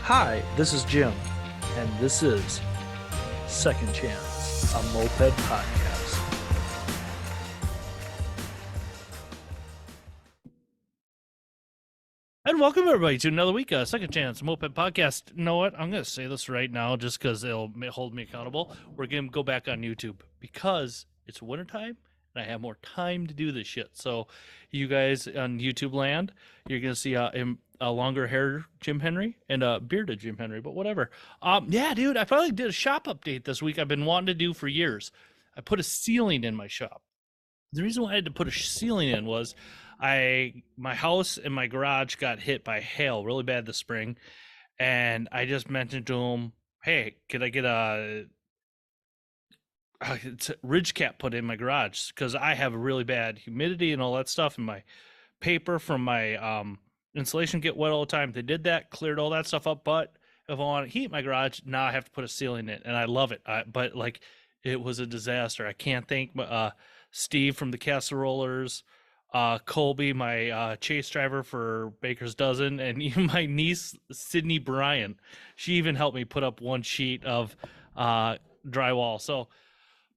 Hi, this is Jim, and this is Second Chance, a Moped podcast. And welcome everybody to another week, Second Chance Moped Podcast. You know what? I'm going to say this right now just because it'll hold me accountable. We're going to go back on YouTube because it's wintertime and I have more time to do this shit. So, you guys on YouTube land, you're going to see a longer hair Jim Henry and a bearded Jim Henry, but whatever. Yeah, dude, I finally did a shop update this week I've been wanting to do for years. I put a ceiling in my shop. The reason why I had to put a ceiling in was my house and my garage got hit by hail really bad this spring, and I just mentioned to him, "Hey, could I get a ridge cap put in my garage because I have really bad humidity and all that stuff, and my paper from my insulation get wet all the time." They did that, cleared all that stuff up, but if I want to heat my garage, now I have to put a ceiling in, and I love it. But like, it was a disaster. I can't thank Steve from the Castle Rollers, Colby, my chase driver for Baker's Dozen, and even my niece Sydney Bryan. She even helped me put up one sheet of drywall. So,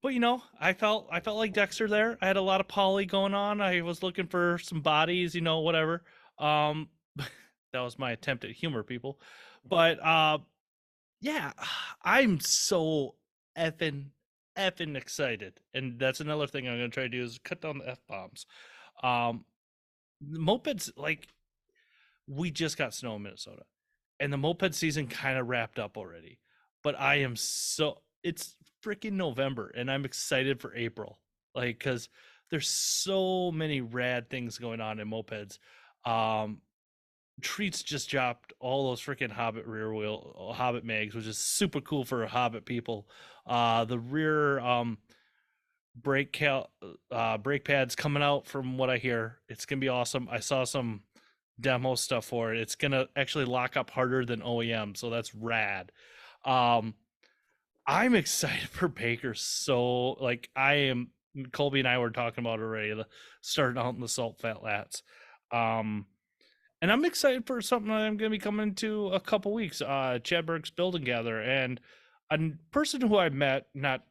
but I felt like Dexter there. I had a lot of poly going on. I was looking for some bodies, whatever. Um, that was my attempt at humor, people. But yeah, I'm so effing excited, and that's another thing I'm gonna try to do is cut down the f bombs. Um, Mopeds, like, we just got snow in Minnesota, and the moped season kind of wrapped up already. But it's freaking November, and I'm excited for April, like, because there's so many rad things going on in mopeds. Treats just dropped all those freaking Hobbit rear wheel Hobbit mags, which is super cool for Hobbit people. The rear brake pads coming out, from what I hear. It's gonna be awesome. I saw some demo stuff for it. It's gonna actually lock up harder than OEM, so that's rad. Um, I'm excited for Baker. So, like, Colby and I were talking about already, starting out in the salt fat lats. And I'm excited for something that I'm going to be coming to a couple weeks. Chad Burke's Build and Gather, and a person who I met, not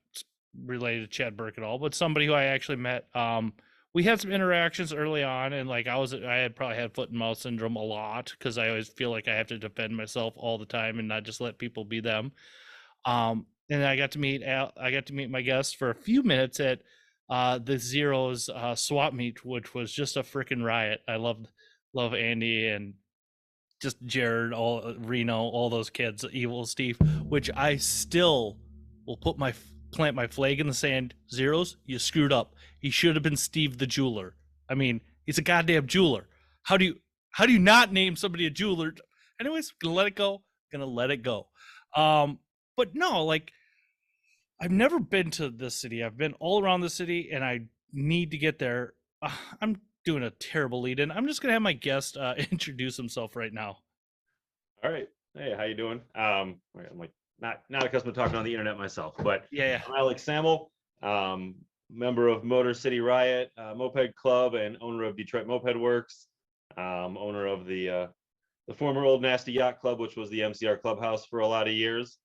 related to Chad Burke at all, but somebody who I actually met. We had some interactions early on, and like I had probably had foot and mouth syndrome a lot because I always feel like I have to defend myself all the time and not just let people be them. And I got to meet my guest for a few minutes at the Zeros swap meet, which was just a freaking riot. I love Andy and just Jared, all Reno, all those kids, Evil Steve, which I still will plant my flag in the sand. Zeros, you screwed up. He should have been Steve the jeweler. I mean, he's a goddamn jeweler. How do you not name somebody a jeweler? Anyways, gonna let it go. But no, like, I've never been to this city. I've been all around the city, and I need to get there. I'm doing a terrible lead in. I'm just gonna have my guest introduce himself right now. All right. Hey, how you doing? I'm like not accustomed to talking on the internet myself, but Yeah. I'm Alex Samuel, member of Motor City Riot Moped Club and owner of Detroit Moped Works, owner of the former Old Nasty Yacht Club, which was the MCR clubhouse for a lot of years.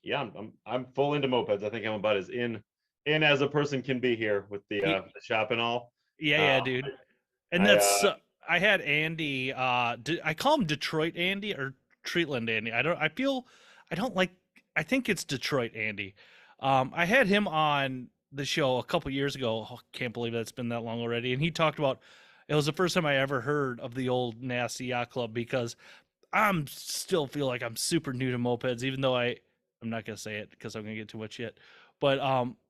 Yeah, I'm full into mopeds. I think I'm about as in as a person can be here with the shop and all. Yeah, dude. And I had Andy. I call him Detroit Andy or Treatland Andy. I think it's Detroit Andy. I had him on the show a couple years ago. Oh, can't believe that's been that long already. And he talked about, it was the first time I ever heard of the Old Nasty Yacht Club, because I'm still feel like I'm super new to mopeds, even though I'm not gonna say it because I'm gonna get too much yet. But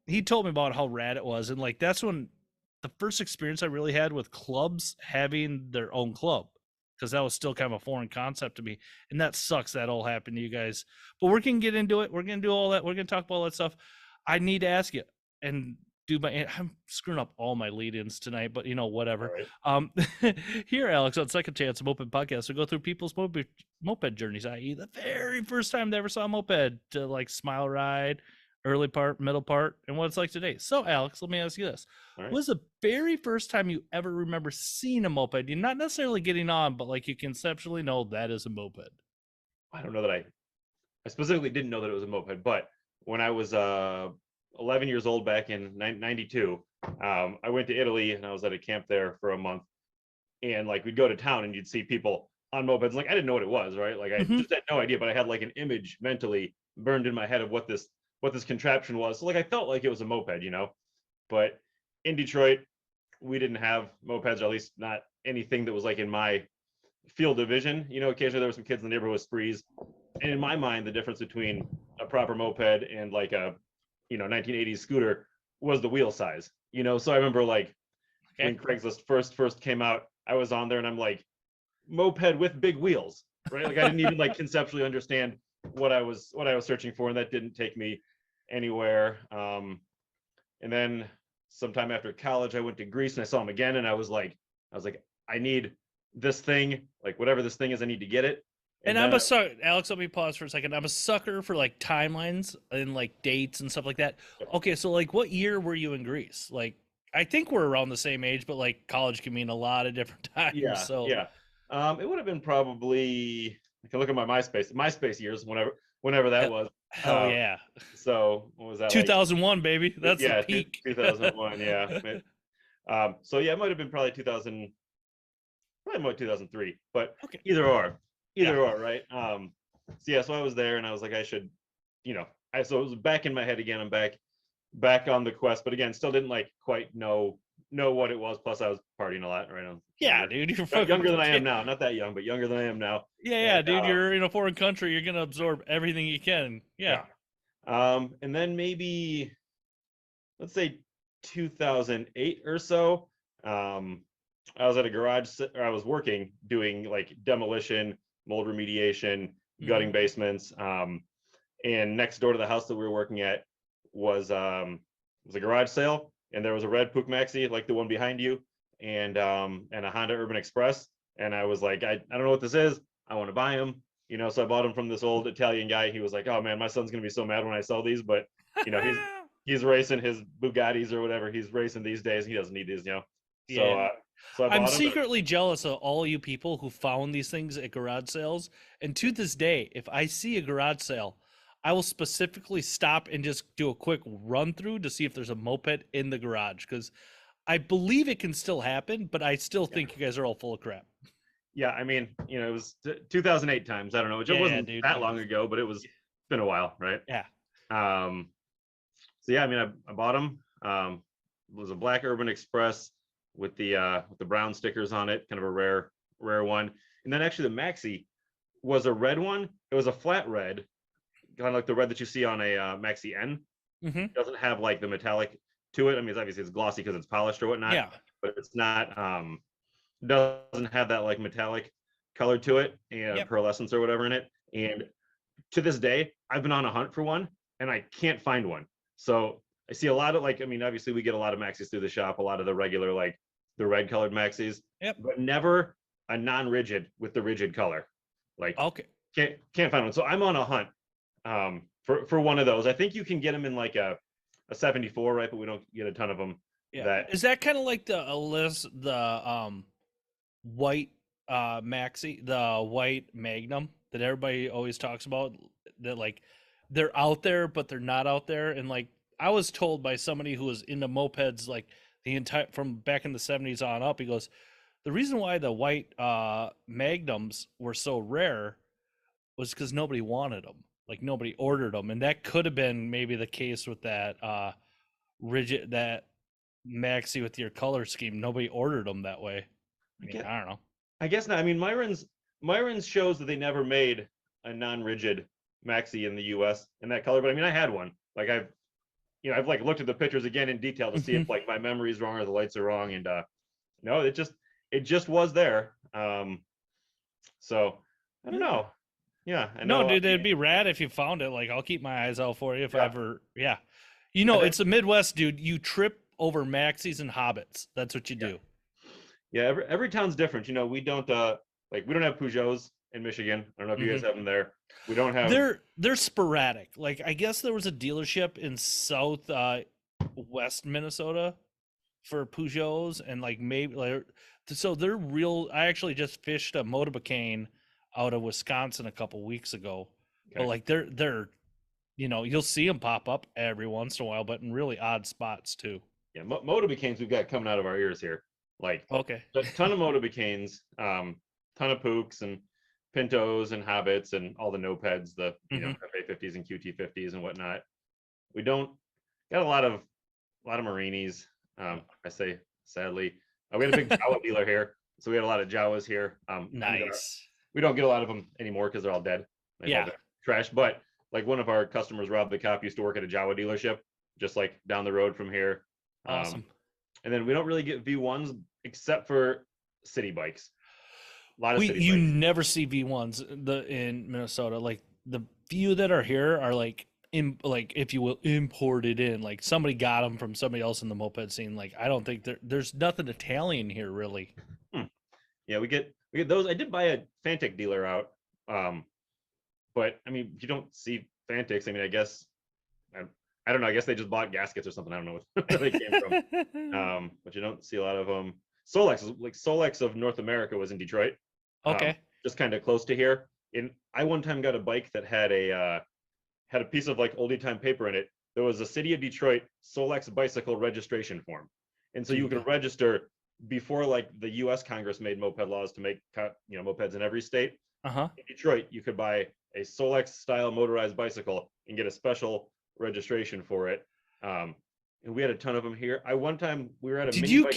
he told me about how rad it was, and like, that's when the first experience I really had with clubs having their own club, because that was still kind of a foreign concept to me, and that sucks that all happened to you guys. But we're gonna get into it. We're gonna do all that. We're gonna talk about all that stuff. I need to ask you and I'm screwing up all my lead-ins tonight, but whatever. Right. Here, Alex, on Second Chance Moped Podcast, we go through people's moped journeys, i.e. the very first time they ever saw a moped, to like smile ride, early part, middle part, and what it's like today. So, Alex, let me ask you this: All right. what was the very first time you ever remember seeing a moped? You're not necessarily getting on, but like you conceptually know that is a moped. I don't know that I specifically didn't know that it was a moped, but when I was 11 years old back in 92, I went to Italy and I was at a camp there for a month. And like we'd go to town and you'd see people on mopeds. Like I didn't know what it was, right? Like I Mhm. just had no idea, but I had like an image mentally burned in my head of what this contraption was. So like I felt like it was a moped, you know. But in Detroit, we didn't have mopeds, or at least not anything that was like in my field of vision. You know, occasionally there were some kids in the neighborhood with sprees. And in my mind, the difference between a proper moped and like a 1980s scooter was the wheel size. You know, so I remember like Okay. when Craigslist first came out, I was on there and I'm like, moped with big wheels, right? Like I didn't even like conceptually understand what I was searching for, and that didn't take me anywhere. And then sometime after college, I went to Greece and I saw him again, and I was like, I need this thing, like whatever this thing is, I need to get it. And then I'm a sucker, Alex. Let me pause for a second. I'm a sucker for like timelines and like dates and stuff like that. Okay, so like, what year were you in Greece? Like, I think we're around the same age, but like, college can mean a lot of different times. yeah, So yeah. It would have been probably, I can look at my MySpace years, whenever that was. hell Uh, yeah, so what was that like? 2001, baby. That's the Yeah, peak. 2001. Yeah. So yeah, it might have been probably 2003, but Okay. either or, right? So yeah, so I was there and I was like, I should, so it was back in my head again. I'm back on the quest, but again, still didn't like quite know what it was. Plus, I was partying a lot, right? Yeah, dude, you're younger than I am now. Not that young, but younger than I am now. Yeah, And, dude, you're in a foreign country. You're gonna absorb everything you can. Yeah. And then maybe let's say 2008 or so. I was at a garage, or I was working doing like demolition, mold remediation, gutting basements. And next door to the house that we were working at was a garage sale, and there was a red Puch Maxi like the one behind you, and a Honda Urban Express. And I was like, I don't know what this is. I want to buy them. So I bought them from this old Italian guy. He was like, oh man, my son's gonna be so mad when I sell these, but he's racing his Bugattis or whatever he's racing these days. He doesn't need these, So Yeah. so I bought I'm them. secretly jealous of all you people who found these things at garage sales. And to this day, if I see a garage sale, I will specifically stop and just do a quick run through to see if there's a moped in the garage, because I believe it can still happen, but I still think you guys are all full of crap. Yeah, I mean, it was 2008 times. I don't know. It just wasn't dude. that long ago, but it's been a while, right? Yeah. So yeah, I mean, I bought them. It was a black Urban Express with the brown stickers on it, kind of a rare one. And then actually the Maxi was a red one. It was a flat red, kind of like the red that you see on a Maxi N. It doesn't have like the metallic to it. I mean, it's obviously because it's polished or whatnot. Yeah. But it's not. Doesn't have that like metallic color to it and pearlescence or whatever in it. And to this day, I've been on a hunt for one and I can't find one. So I see a lot of like, I mean, obviously we get a lot of Maxis through the shop, a lot of the regular, like the red colored Maxis, but never a non-rigid with the rigid color. Like, okay, can't find one. So I'm on a hunt for one of those. I think you can get them in like a 74, right? But we don't get a ton of them. Yeah. Is that kind of like the white Maxi, the white Magnum that everybody always talks about, that like they're out there but they're not out there? And like I was told by somebody who was into mopeds like the entire from back in the 70s on up, he goes, the reason why the white Magnums were so rare was because nobody wanted them, like nobody ordered them. And that could have been maybe the case with that rigid, that Maxi with your color scheme. Nobody ordered them that way. I don't know. I guess not. I mean, Myron's shows that they never made a non-rigid Maxi in the U.S. in that color. But I mean, I had one. Like I've like looked at the pictures again in detail to see if like my memory's wrong or the lights are wrong. And no, it just was there. So I don't know. Yeah. I know, no, dude, it'd be rad if you found it. Like I'll keep my eyes out for you if I ever. Yeah. It's the Midwest, dude. You trip over Maxis and Hobbits. That's what you do. Yeah, every town's different. We don't like we don't have Peugeots in Michigan. I don't know if you guys Mhm. have them there. We don't have. They're sporadic. Like I guess there was a dealership in south west Minnesota for Peugeots, and like maybe like so they're real. I actually just fished a motorbike out of Wisconsin a couple weeks ago, but Okay. like they're you'll see them pop up every once in a while, but in really odd spots too. Yeah, Motobicanes we've got coming out of our ears here. Like Okay. a ton of Motobicanes, ton of Pooks and Pintos and Hobbits and all the Nopeds, the Mhm. FA50s and QT50s and whatnot. We don't got a lot of Marinis. I say sadly, we had a big Jawa dealer here, so we had a lot of Jawas here. Nice. We don't get a lot of them anymore because they're all dead. They've all Yeah. been trash. But like one of our customers, Rob the cop, used to work at a Jawa dealership, just like down the road from here. Awesome. And then we don't really get V1s except for city bikes. A lot of city You bikes. never see V1s in Minnesota. Like the few that are here are like like if you will imported in. Like somebody got them from somebody else in the moped scene. Like I don't think there's nothing Italian here really. Yeah, we get those. I did buy a Fantic dealer out. But I mean, you don't see Fantics. I mean, I don't know. I guess they just bought gaskets or something. I don't know where they came from. But you don't see a lot of them. Solex of North America was in Detroit. Okay. Just kind of close to here. I one time got a bike that had a piece of like oldie time paper in it. There was a City of Detroit Solex bicycle registration form, and so you Dude. could register before like the U.S. Congress made moped laws to make mopeds in every state. Uh-huh. In Detroit, you could buy a Solex style motorized bicycle and get a special registration for it. And we had a ton of them here. One time we were at a Did mini you bike.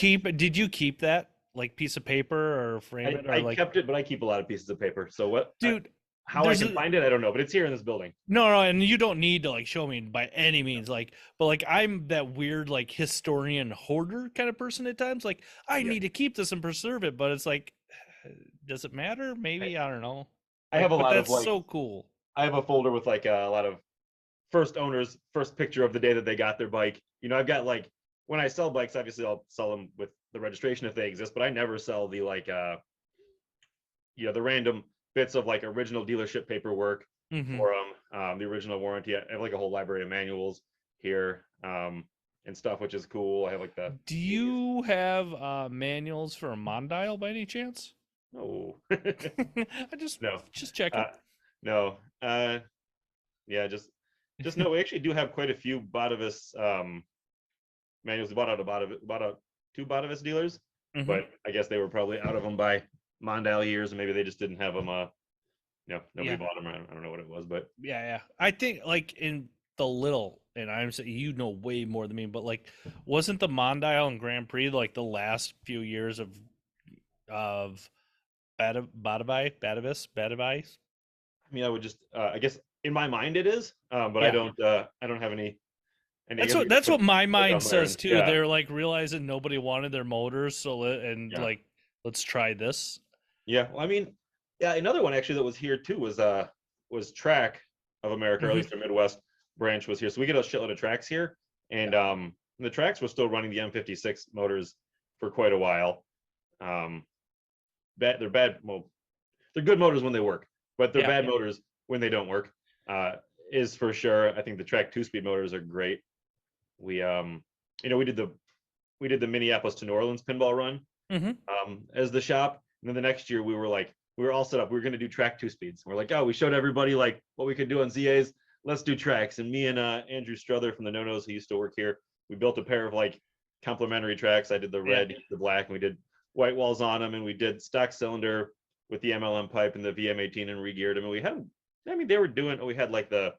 keep that like piece of paper or frame it or I like kept it, but I keep a lot of pieces of paper. So dude, how I can find it, I don't know, but it's here in this building. no, and you don't need to like show me by any means, like, but like I'm that weird like historian hoarder kind of person at times. Like I Yeah. need to keep this and preserve it, but it's like, does it matter? Maybe I don't know. I have a But lot of that's like, so cool. I have a folder with like a lot of first owners, first picture of the day that they got their bike. I've got like, when I sell bikes, obviously I'll sell them with the registration if they exist, but I never sell the like, the random bits of like original dealership paperwork Mhm. for them, the original warranty. I have like a whole library of manuals here, and stuff, which is cool. I have like Do you have manuals for a Mondial by any chance? no, I no, just checking. no, yeah, just no. We actually do have quite a few Botavis manuals. We bought out two Botavis dealers, Mhm. but I guess they were probably out of them by Mondial years, and maybe they just didn't have them. Nobody Yeah. bought them. I don't know what it was, but Yeah. I think like in the little, and I'm saying you know way more than me, but like wasn't the Mondial and Grand Prix like the last few years of Badavis? I mean, I would just, I guess in my mind it is, but Yeah. I don't have any. And I That's guess we what could that's put what my it mind on there says and- too. Yeah, They're like realizing nobody wanted their motors, so Yeah. like let's try this. yeah. Well, I mean, yeah. Another one actually that was here too was Track of America, or at Mhm. least their Midwest branch was here. So we get a shitload of Tracks here, and the Tracks were still running the M56 motors for quite a while. They're bad. Well, they're good motors when they work, but they're Yeah. bad motors when they don't work. Is for sure. I think the Track 2-speed motors are great. We we did the Minneapolis to New Orleans pinball run Mhm. as the shop, and then the next year we were all set up. We were going to do Track 2-speeds. We're like, oh, we showed everybody like what we could do on ZAs. Let's do Tracks. And me and Andrew Struther from the No Nos, who used to work here, we built a pair of like complementary Tracks. I did the red, the black, and we did white walls on them, and we did stock cylinder with the MLM pipe and the VM18 and re-geared them. And we had, I mean, they were doing. We had like I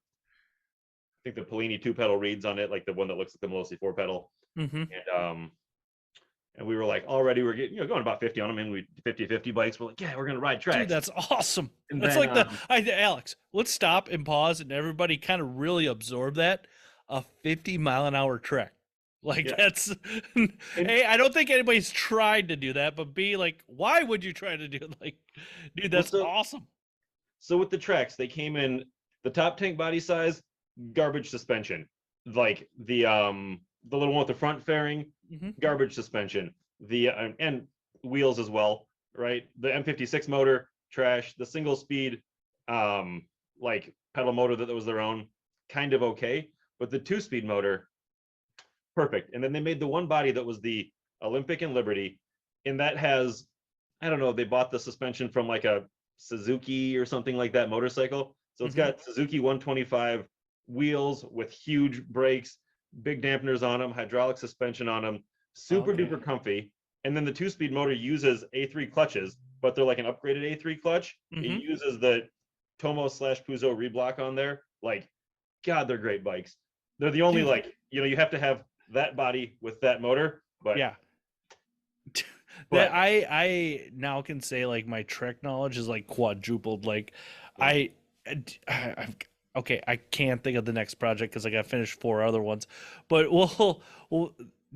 think the Polini 2-pedal reeds on it, like the one that looks like the Melosi 4-pedal. Mhm. And we were like, already we're getting, going about 50 on them, and we 50 bikes. We're like, yeah, we're gonna ride Tracks. Dude, that's awesome. And That's then, like Alex, let's stop and pause and everybody kind of really absorb that. A 50-mile-an-hour trek. Like Yeah. that's A, I don't think anybody's tried to do that, but B, like, why would you try to do it? Like, dude, that's awesome. So with the Tracks, they came in the top tank body size, garbage suspension. Like the little one with the front fairing, Mhm. garbage suspension. The and wheels as well. right? The M56 motor, trash. The single speed, like pedal motor that was their own, kind of okay. But the 2-speed motor, perfect. And then they made the one body that was the Olympic and Liberty, and that has, I don't know, they bought the suspension from like a Suzuki or something like that motorcycle. So it's got Suzuki 125 wheels with huge brakes, big dampeners on them, hydraulic suspension on them, super duper comfy. And then the 2-speed motor uses A3 clutches, but they're like an upgraded A3 clutch. It uses the Tomo / Peugeot reblock on there. Like, God, they're great bikes. They're the only, like, you have to have that body with that motor, but yeah. That I now can say like my Trek knowledge is like quadrupled. Like I okay, I can't think of the next project because I got finished 4 other ones, but well,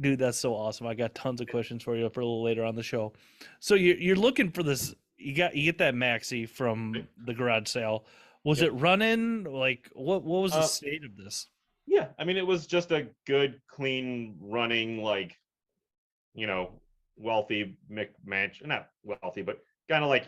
dude, that's so awesome. I got tons of questions for you for a little later on the show. So you're looking for this. You get that maxi from the garage sale. Was it running? Like what was the state of this? Yeah, I mean, it was just a good, clean running, like, wealthy McMansion, not wealthy, but kind of like,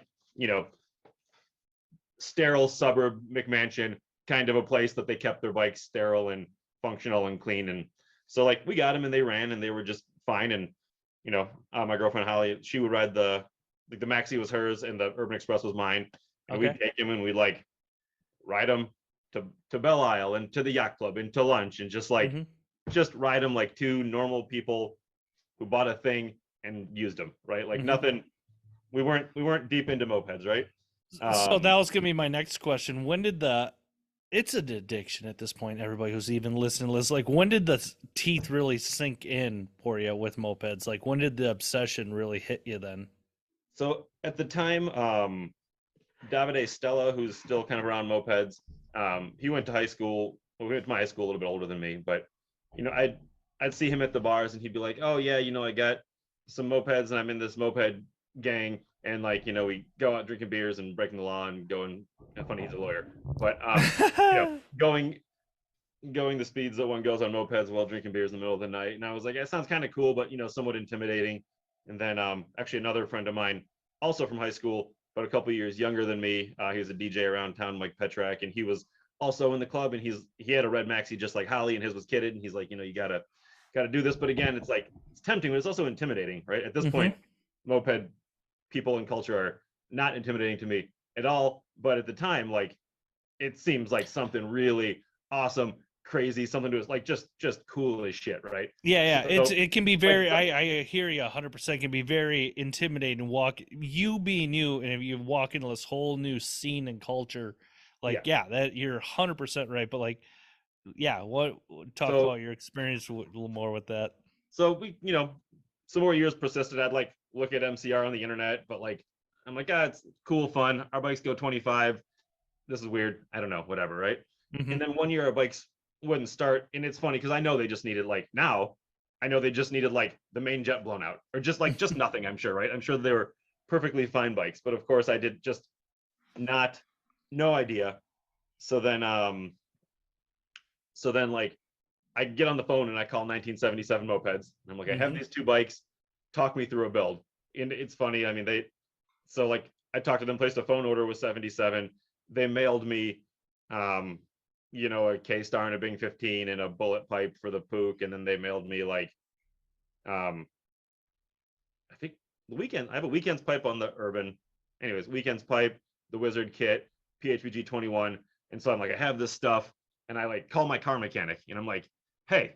sterile suburb McMansion, kind of a place that they kept their bikes sterile and functional and clean. And so, like, we got them and they ran and they were just fine. And, my girlfriend Holly, she would ride the Maxi was hers and the Urban Express was mine. And we'd take him and we'd like ride them to Belle Isle and to the yacht club and to lunch and just like just ride them like two normal people who bought a thing and used them, right? Like nothing. We weren't deep into mopeds, right? So that was gonna be my next question. When did it's an addiction at this point, everybody who's even listening, like when did the teeth really sink in for you with mopeds? Like when did the obsession really hit you then? So at the time, Davide Stella, who's still kind of around mopeds, he went to high school. Well, he went to my high school, a little bit older than me, but I'd see him at the bars and he'd be like, "Oh yeah, I got some mopeds and I'm in this moped gang." And like, we go out drinking beers and breaking the law and going, funny, he's a lawyer, but going the speeds that one goes on mopeds while drinking beers in the middle of the night. And I was like, that sounds kind of cool, but somewhat intimidating. And then actually another friend of mine, also from high school, but a couple years younger than me, he was a DJ around town, Mike Petrak, and he was also in the club, and he had a red maxi just like Holly, and his was kitted, and he's like, you gotta do this. But again, it's like, it's tempting, but it's also intimidating, right? At this point, moped people and culture are not intimidating to me at all. But at the time, like, it seems like something really awesome, crazy, something to us, like just cool as shit, right? Yeah. So, it can be very, I hear you 100%, can be very intimidating. You being you, and if you walk into this whole new scene and culture, like, that you're 100% right. But like, talk about your experience a little more with that. So we, some more years persisted. I'd like look at MCR on the internet, but like, I'm like, it's cool, fun. Our bikes go 25. This is weird. I don't know, whatever, right? And then one year our bikes wouldn't start, and it's funny because I know they just needed like the main jet blown out, or just nothing. I'm sure, right? I'm sure they were perfectly fine bikes, but of course I did just no idea. So then like, I get on the phone and I call 1977 Mopeds. And I'm like, I have these 2 bikes. Talk me through a build. And it's funny. I mean, I talked to them, placed a phone order with 77. They mailed me, a K-Star and a Bing 15 and a bullet pipe for the Pook. And then they mailed me like, I think I have a weekends pipe on the Urban. Anyways, weekends pipe, the Wizard kit, PHVG 21. And so I'm like, I have this stuff. And I like call my car mechanic and I'm like, "Hey,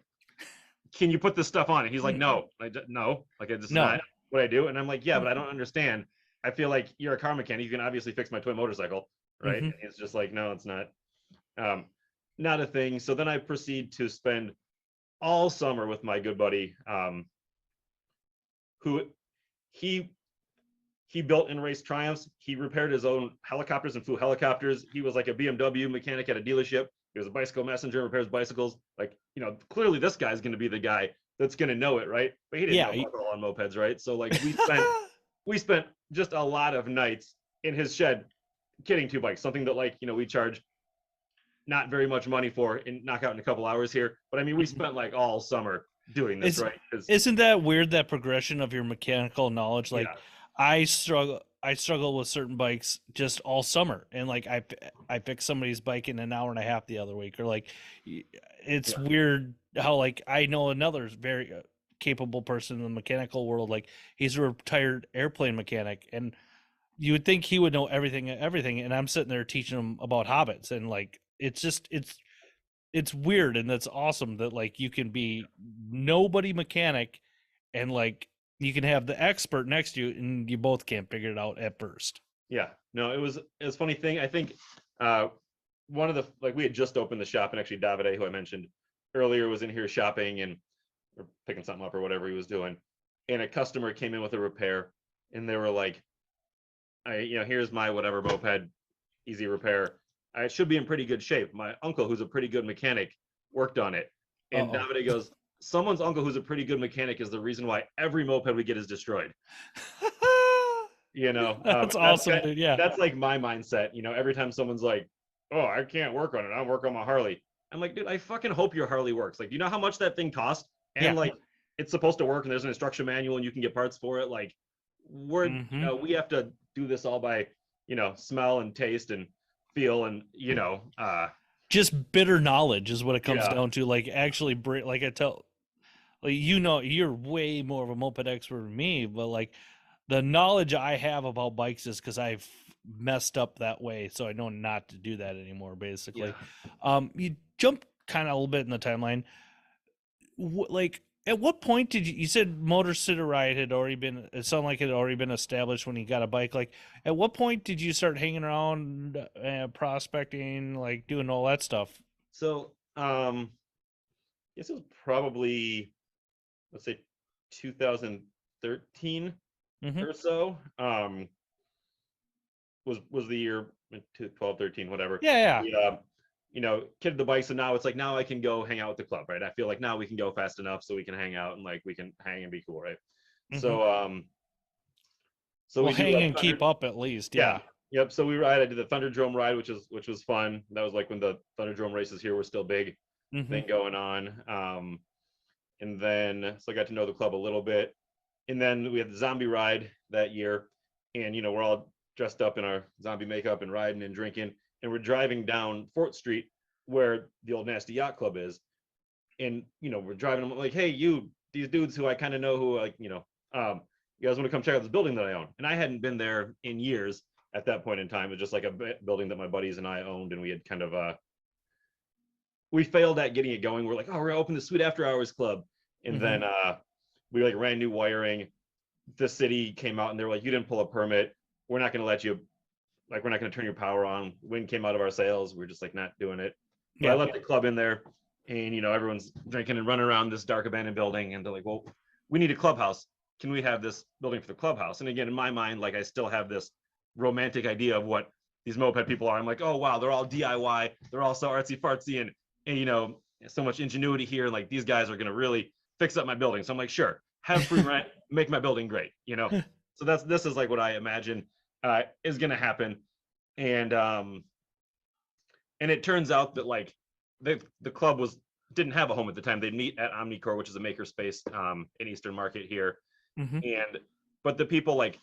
can you put this stuff on?" And he's like, "No, no, like it's not what I do." And I'm like, "Yeah, but I don't understand. I feel like you're a car mechanic. You can obviously fix my toy motorcycle, right?" And he's just like, "No, it's not a thing." So then I proceed to spend all summer with my good buddy, who he built and raced Triumphs. He repaired his own helicopters and flew helicopters. He was like a BMW mechanic at a dealership. He was a bicycle messenger, repairs bicycles. Like, clearly this guy's going to be the guy that's going to know it, right? But he didn't know about on mopeds, right? So like we spent just a lot of nights in his shed kitting 2 bikes, something that like, we charge not very much money for and knock out in a couple hours here. But I mean, we spent like all summer doing this, right? Isn't that weird, that progression of your mechanical knowledge? Like, I struggle with certain bikes just all summer, and like I picked somebody's bike in an hour and a half the other week, or like it's Yeah. weird how like I know another very capable person in the mechanical world, like he's a retired airplane mechanic, and you would think he would know everything, and I'm sitting there teaching him about hobbits, and like it's weird, and that's awesome that like you can be nobody mechanic, and like you can have the expert next to you, and you both can't figure it out at first. Yeah, no, it was a funny thing. I think one of the like we had just opened the shop, and actually Davide, who I mentioned earlier, was in here shopping and or picking something up or whatever he was doing, and a customer came in with a repair, and they were like, here's my whatever moped, easy repair. I should be in pretty good shape. My uncle, who's a pretty good mechanic, worked on it, and Uh-oh. Davide goes, someone's uncle who's a pretty good mechanic is the reason why every moped we get is destroyed. That's awesome, dude. Yeah. That's like my mindset. Every time someone's like, oh, I can't work on it, I'll work on my Harley, I'm like, dude, I fucking hope your Harley works. Like, do you know how much that thing costs? And Yeah. like it's supposed to work, and there's an instruction manual, and you can get parts for it. Like we have to do this all by smell and taste and feel, and Just bitter knowledge is what it comes Yeah. down to. Like actually, like I tell, like you're way more of a moped expert than me, but like the knowledge I have about bikes is because I've messed up that way, so I know not to do that anymore. Basically, you jump kind of a little bit in the timeline. Like, at what point did you said Motor City Riot had already been? It sounded like it had already been established when you got a bike. Like, at what point did you start hanging around, prospecting, like doing all that stuff? So guess it was probably, let's say, 2013 or so. Was the year 12, 13, whatever. Yeah. Kidded the bike. So now it's like, now I can go hang out with the club, right? I feel like now we can go fast enough so we can hang out, and like we can hang and be cool, right? So Well, we do hang like and keep up at least. Yeah. Yep. So I did the Thunderdrome ride, which was fun. That was like when the Thunderdrome races here were still big thing going on. And then so I got to know the club a little bit. And then we had the zombie ride that year, and we're all dressed up in our zombie makeup and riding and drinking, and we're driving down Fort Street where the old Nasty Yacht Club is. And we're driving, I'm like, hey, these dudes who I kind of know, who like, you guys want to come check out this building that I own? And I hadn't been there in years at that point in time. It was just like a building that my buddies and I owned, and we had kind of we failed at getting it going. We're like, oh, we're gonna open the Sweet After Hours Club. And then we like ran new wiring. The city came out and they were like, you didn't pull a permit, we're not going to let you, like, we're not going to turn your power on. Wind came out of our sails, we're just like not doing it. But I left the club in there, and everyone's drinking and running around this dark abandoned building, and they're like, well, we need a clubhouse, can we have this building for the clubhouse? And again, in my mind, like I still have this romantic idea of what these moped people are. I'm like, oh wow, they're all DIY, they're all so artsy fartsy, and so much ingenuity here, like these guys are going to really fix up my building. So I'm like, sure, have free rent, make my building great, So this is like what I imagine is going to happen. And it turns out that like the club didn't have a home at the time. They'd meet at Omnicore, which is a maker space in Eastern Market here. But the people, like,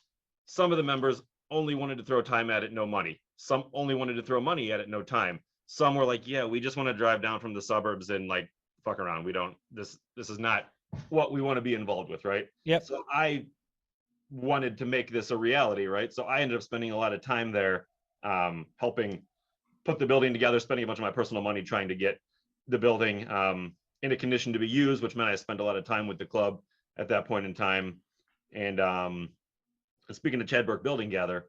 some of the members only wanted to throw time at it, no money. Some only wanted to throw money at it, no time. Some were like, yeah, we just want to drive down from the suburbs and like fuck around. We don't, this is not what we want to be involved with, right? Yep. So I wanted to make this a reality, right? So I ended up spending a lot of time there, helping put the building together, spending a bunch of my personal money trying to get the building in a condition to be used, which meant I spent a lot of time with the club at that point in time. And speaking of Chad Burke Building Gather,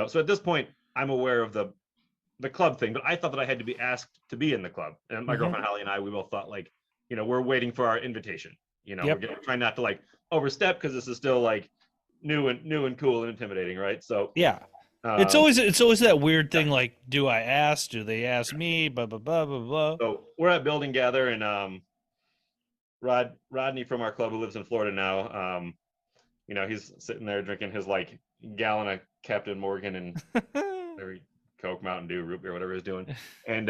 so at this point I'm aware of the club thing, but I thought that I had to be asked to be in the club. And my girlfriend Holly and I, we both thought like, we're waiting for our invitation. We're trying not to like overstep, because this is still like new and cool and intimidating, right? So yeah, it's always that weird thing. Like, do I ask? Do they ask me? Blah blah blah blah blah. So we're at Building Gather, and Rodney from our club, who lives in Florida now, he's sitting there drinking his like gallon of Captain Morgan and very Coke, Mountain Dew, root beer, whatever he's doing, and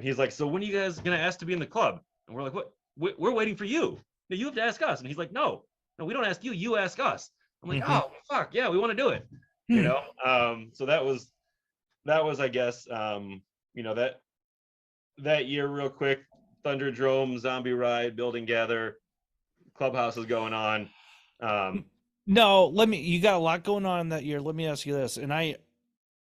he's like, so when are you guys gonna ask to be in the club? And we're like, what? We're waiting for you. No, you have to ask us. And he's like, no, we don't ask you. You ask us. I'm like, Mhm. oh fuck yeah, we want to do it. You know, so that was I guess you know, that year real quick, Thunderdrome, Zombie Ride, Building Gather, Clubhouse is going on. No, you got a lot going on that year. Let me ask you this. And I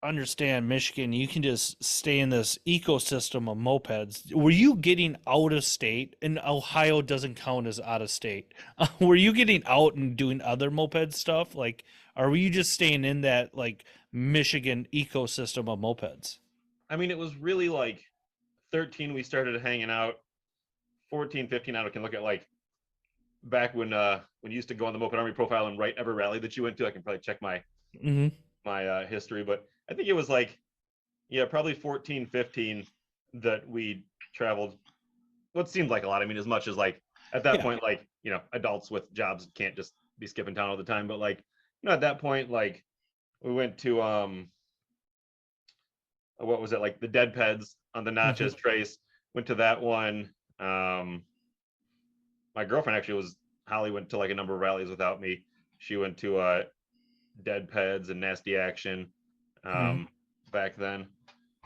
understand Michigan, you can just stay in this ecosystem of mopeds. Were you getting out of state? And Ohio doesn't count as out of state. Were you getting out and doing other moped stuff? Like, or were you just staying in that like Michigan ecosystem of mopeds? I mean, it was really like 13 we started hanging out. 14, 15 I can look at like back when you used to go on the Moped Army profile and write every rally that you went to. I can probably check my history, but I think it was like, yeah, probably 14, 15 that we traveled what seemed like a lot. I mean, as much as like at that point, like, you know, adults with jobs can't just be skipping town all the time, but like, you know, at that point, like we went to what was it, like the Dead Peds on the Natchez Trace, went to that one. My girlfriend actually Holly went to like a number of rallies without me. She went to Dead Peds and Nasty Action back then.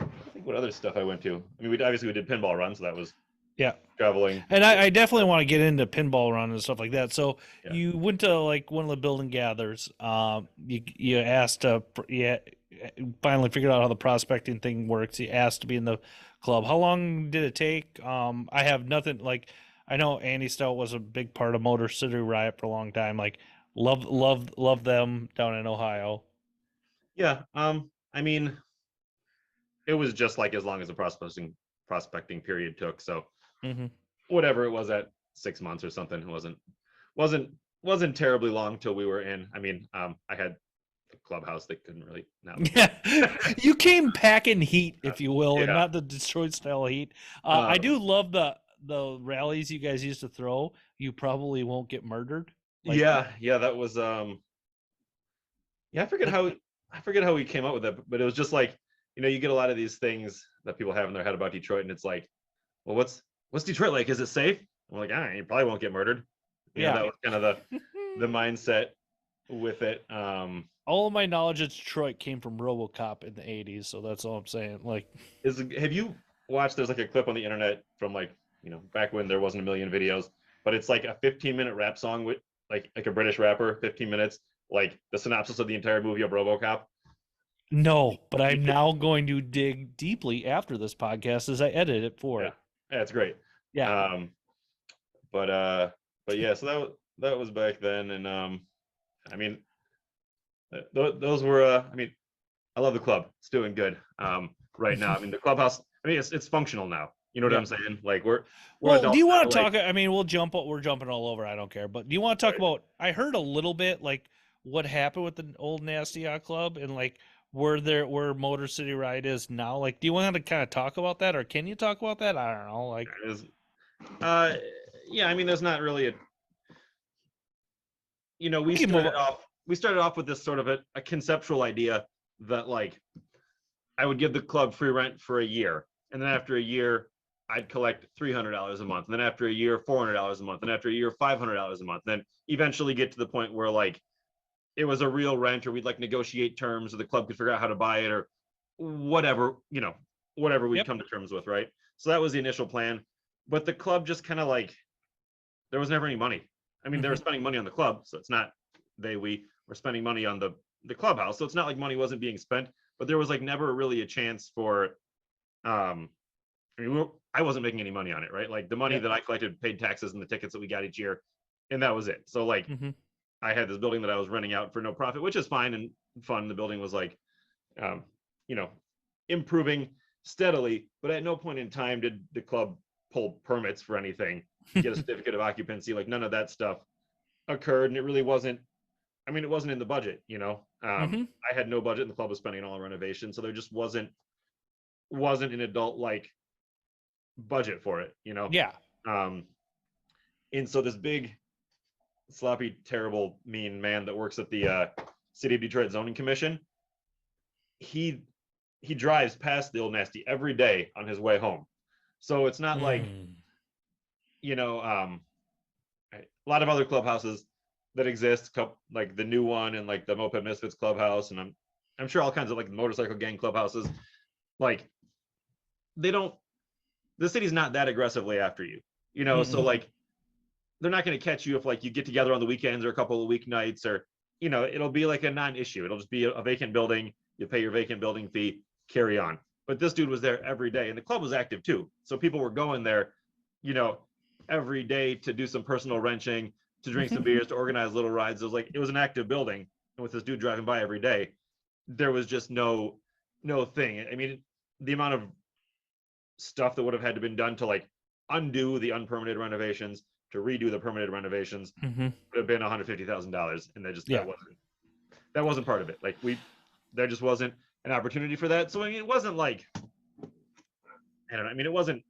I think what other stuff I went to. I mean, we did pinball runs, so that was traveling. And I definitely want to get into pinball run and stuff like that. So you went to like one of the building gathers. You asked you finally figured out how the prospecting thing works. You asked to be in the club. How long did it take? I have nothing like. I know Andy Stout was a big part of Motor City Riot for a long time. Like, love them down in Ohio. Yeah. I mean, it was just like as long as the prospecting period took. So whatever it was at 6 months or something, it wasn't terribly long till we were in. I mean, I had a clubhouse that couldn't really you came packing heat, if you will, and not the Detroit style heat. I do love the rallies you guys used to throw. You probably won't get murdered. Like, that was I forget how we came up with it, but it was just like, you know, you get a lot of these things that people have in their head about Detroit, and it's like, well, what's Detroit like? Is it safe? I'm like, you probably won't get murdered. You know, that was kind of the mindset with it. All of my knowledge of Detroit came from RoboCop in the 80s, so that's all I'm saying. Like, have you watched, there's like a clip on the internet from like, you know, back when there wasn't a million videos, but it's like a 15-minute rap song with like a British rapper, 15 minutes, like the synopsis of the entire movie of RoboCop. No, but I'm now going to dig deeply after this podcast as I edit it for it. Yeah, it's great. Yeah. But yeah, so that was back then, and I mean, those were I mean, I love the club. It's doing good right now. I mean, the clubhouse, I mean, it's functional now. You know what I'm saying? Like we're well, do you want to talk? I mean, we're jumping all over. I don't care. But do you want to talk about? I heard a little bit like what happened with the old Nasty Yacht Club and like where Motor City Ride is now. Like, do you want to kind of talk about that, or can you talk about that? I don't know. Like, yeah. I mean, there's not really a. You know, we started off with this sort of a conceptual idea that like I would give the club free rent for a year, and then after a year I'd collect $300 a month, and then after a year $400 a month, and after a year $500 a month, and then eventually get to the point where like it was a real rent, or we'd like negotiate terms, or the club could figure out how to buy it, or whatever, you know, whatever we'd come to terms with, right? So that was the initial plan, but the club just kind of like, there was never any money. I mean, they were spending money on the club, so it's not we were spending money on the clubhouse, so it's not like money wasn't being spent, but there was like never really a chance for I mean, I wasn't making any money on it, right? Like the money that I collected paid taxes and the tickets that we got each year, and that was it. So like I had this building that I was renting out for no profit, which is fine and fun. The building was like you know, improving steadily, but at no point in time did the club pull permits for anything, get a certificate of occupancy. Like none of that stuff occurred, and it really wasn't, I mean, it wasn't in the budget, you know. I had no budget, and the club was spending it all on renovation, so there just wasn't an adult like budget for it, you know. And so this big sloppy, terrible, mean man that works at the City of Detroit Zoning Commission, he drives past the Old Nasty every day on his way home. So it's not like, you know, a lot of other clubhouses, that exist, like the new one and like the Moped Misfits Clubhouse, and I'm sure all kinds of like motorcycle gang clubhouses, like they don't, the city's not that aggressively after you, you know. So like they're not going to catch you if like you get together on the weekends or a couple of weeknights, or you know, it'll be like a non-issue. It'll just be a vacant building. You pay your vacant building fee, carry on. But this dude was there every day, and the club was active too. So people were going there, you know, every day to do some personal wrenching, to drink some beers, to organize little rides. It was an active building, and with this dude driving by every day, there was just no thing. I mean, the amount of stuff that would have had to been done to like undo the unpermitted renovations, to redo the permitted renovations, would have been $150,000, and that wasn't part of it. Like there just wasn't an opportunity for that. So I mean, it wasn't like, I don't know. I mean, it wasn't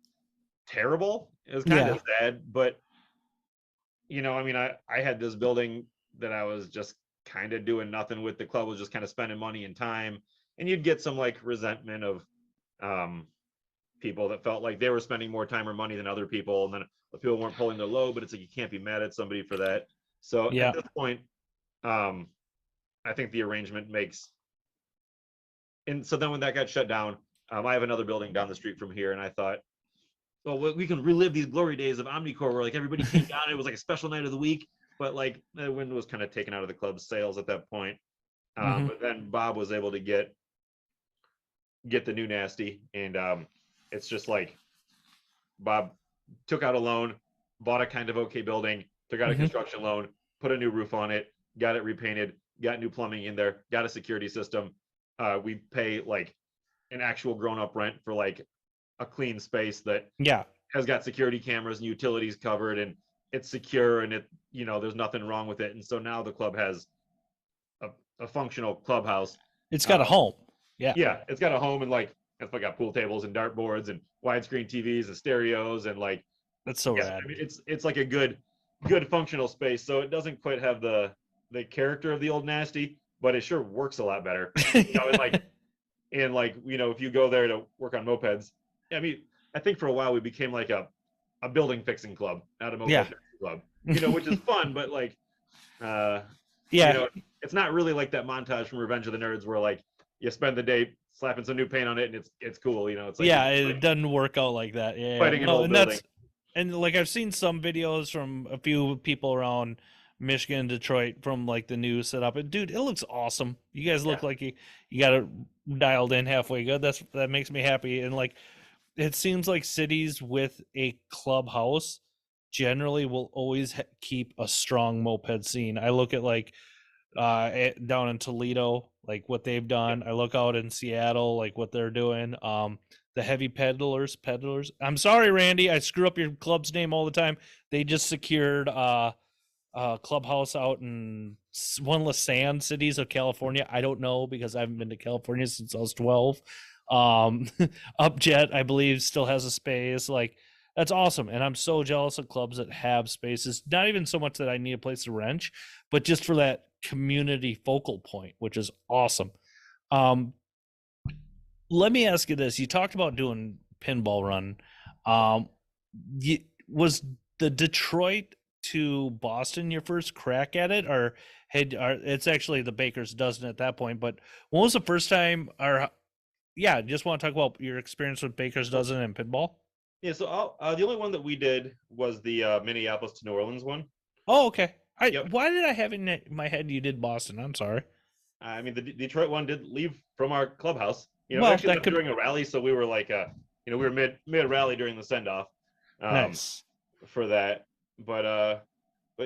terrible. It was kind of sad, but you know, I mean, I had this building that I was just kind of doing nothing with. The club was just kind of spending money and time, and you'd get some like resentment of people that felt like they were spending more time or money than other people, and then the people weren't pulling their load. But it's like you can't be mad at somebody for that. So at this point, I think the arrangement makes. And so then when that got shut down, I have another building down the street from here, and I thought, well, we can relive these glory days of Omnicore where like everybody came down. It was like a special night of the week, but like the wind was kind of taken out of the club's sails at that point. But then Bob was able to get the new Nasty, and it's just like Bob took out a loan, bought a kind of okay building, took out a construction loan, put a new roof on it, got it repainted, got new plumbing in there, got a security system. We pay like an actual grown-up rent for like a clean space that has got security cameras and utilities covered, and it's secure, and it, you know, there's nothing wrong with it. And so now the club has a functional clubhouse. It's got a home. Yeah, it's got a home, and like it's got pool tables and dartboards and widescreen TVs and stereos, and like that's so rad. I mean, it's like a good functional space. So it doesn't quite have the character of the old Nasty, but it sure works a lot better. You know, and like you know, if you go there to work on mopeds, I mean, I think for a while we became like a building fixing club, not a moped fixing club. You know, which is fun, but like you know, it's not really like that montage from Revenge of the Nerds where like you spend the day slapping some new paint on it and it's cool, you know. It's like it doesn't work out like that. Fighting an old building. And like I've seen some videos from a few people around Michigan, Detroit, from like the new setup, and dude, it looks awesome. You guys look like you got it dialed in halfway good. That makes me happy. And like it seems like cities with a clubhouse generally will always keep a strong moped scene. I look at like down in Toledo, like what they've done. I look out in Seattle, like what they're doing. The heavy peddlers. I'm sorry, Randy, I screw up your club's name all the time. They just secured clubhouse out in one of the sand cities of California. I don't know because I haven't been to California since I was 12. Upjet, I believe, still has a space. Like that's awesome, and I'm so jealous of clubs that have spaces. Not even so much that I need a place to wrench, but just for that community focal point, which is awesome. Let me ask you this: you talked about doing pinball run. Was the Detroit to Boston your first crack at it, or it's actually the Baker's dozen at that point? But when was the first time? Or just want to talk about your experience with Baker's dozen and pinball. Yeah, so the only one that we did was the Minneapolis to New Orleans one. Oh, okay. Why did I have in my head you did Boston? I'm sorry. I mean, the Detroit one did leave from our clubhouse. You know, well, actually that during a rally, so we were like, you know, we were mid rally during the send off. Nice. For that, but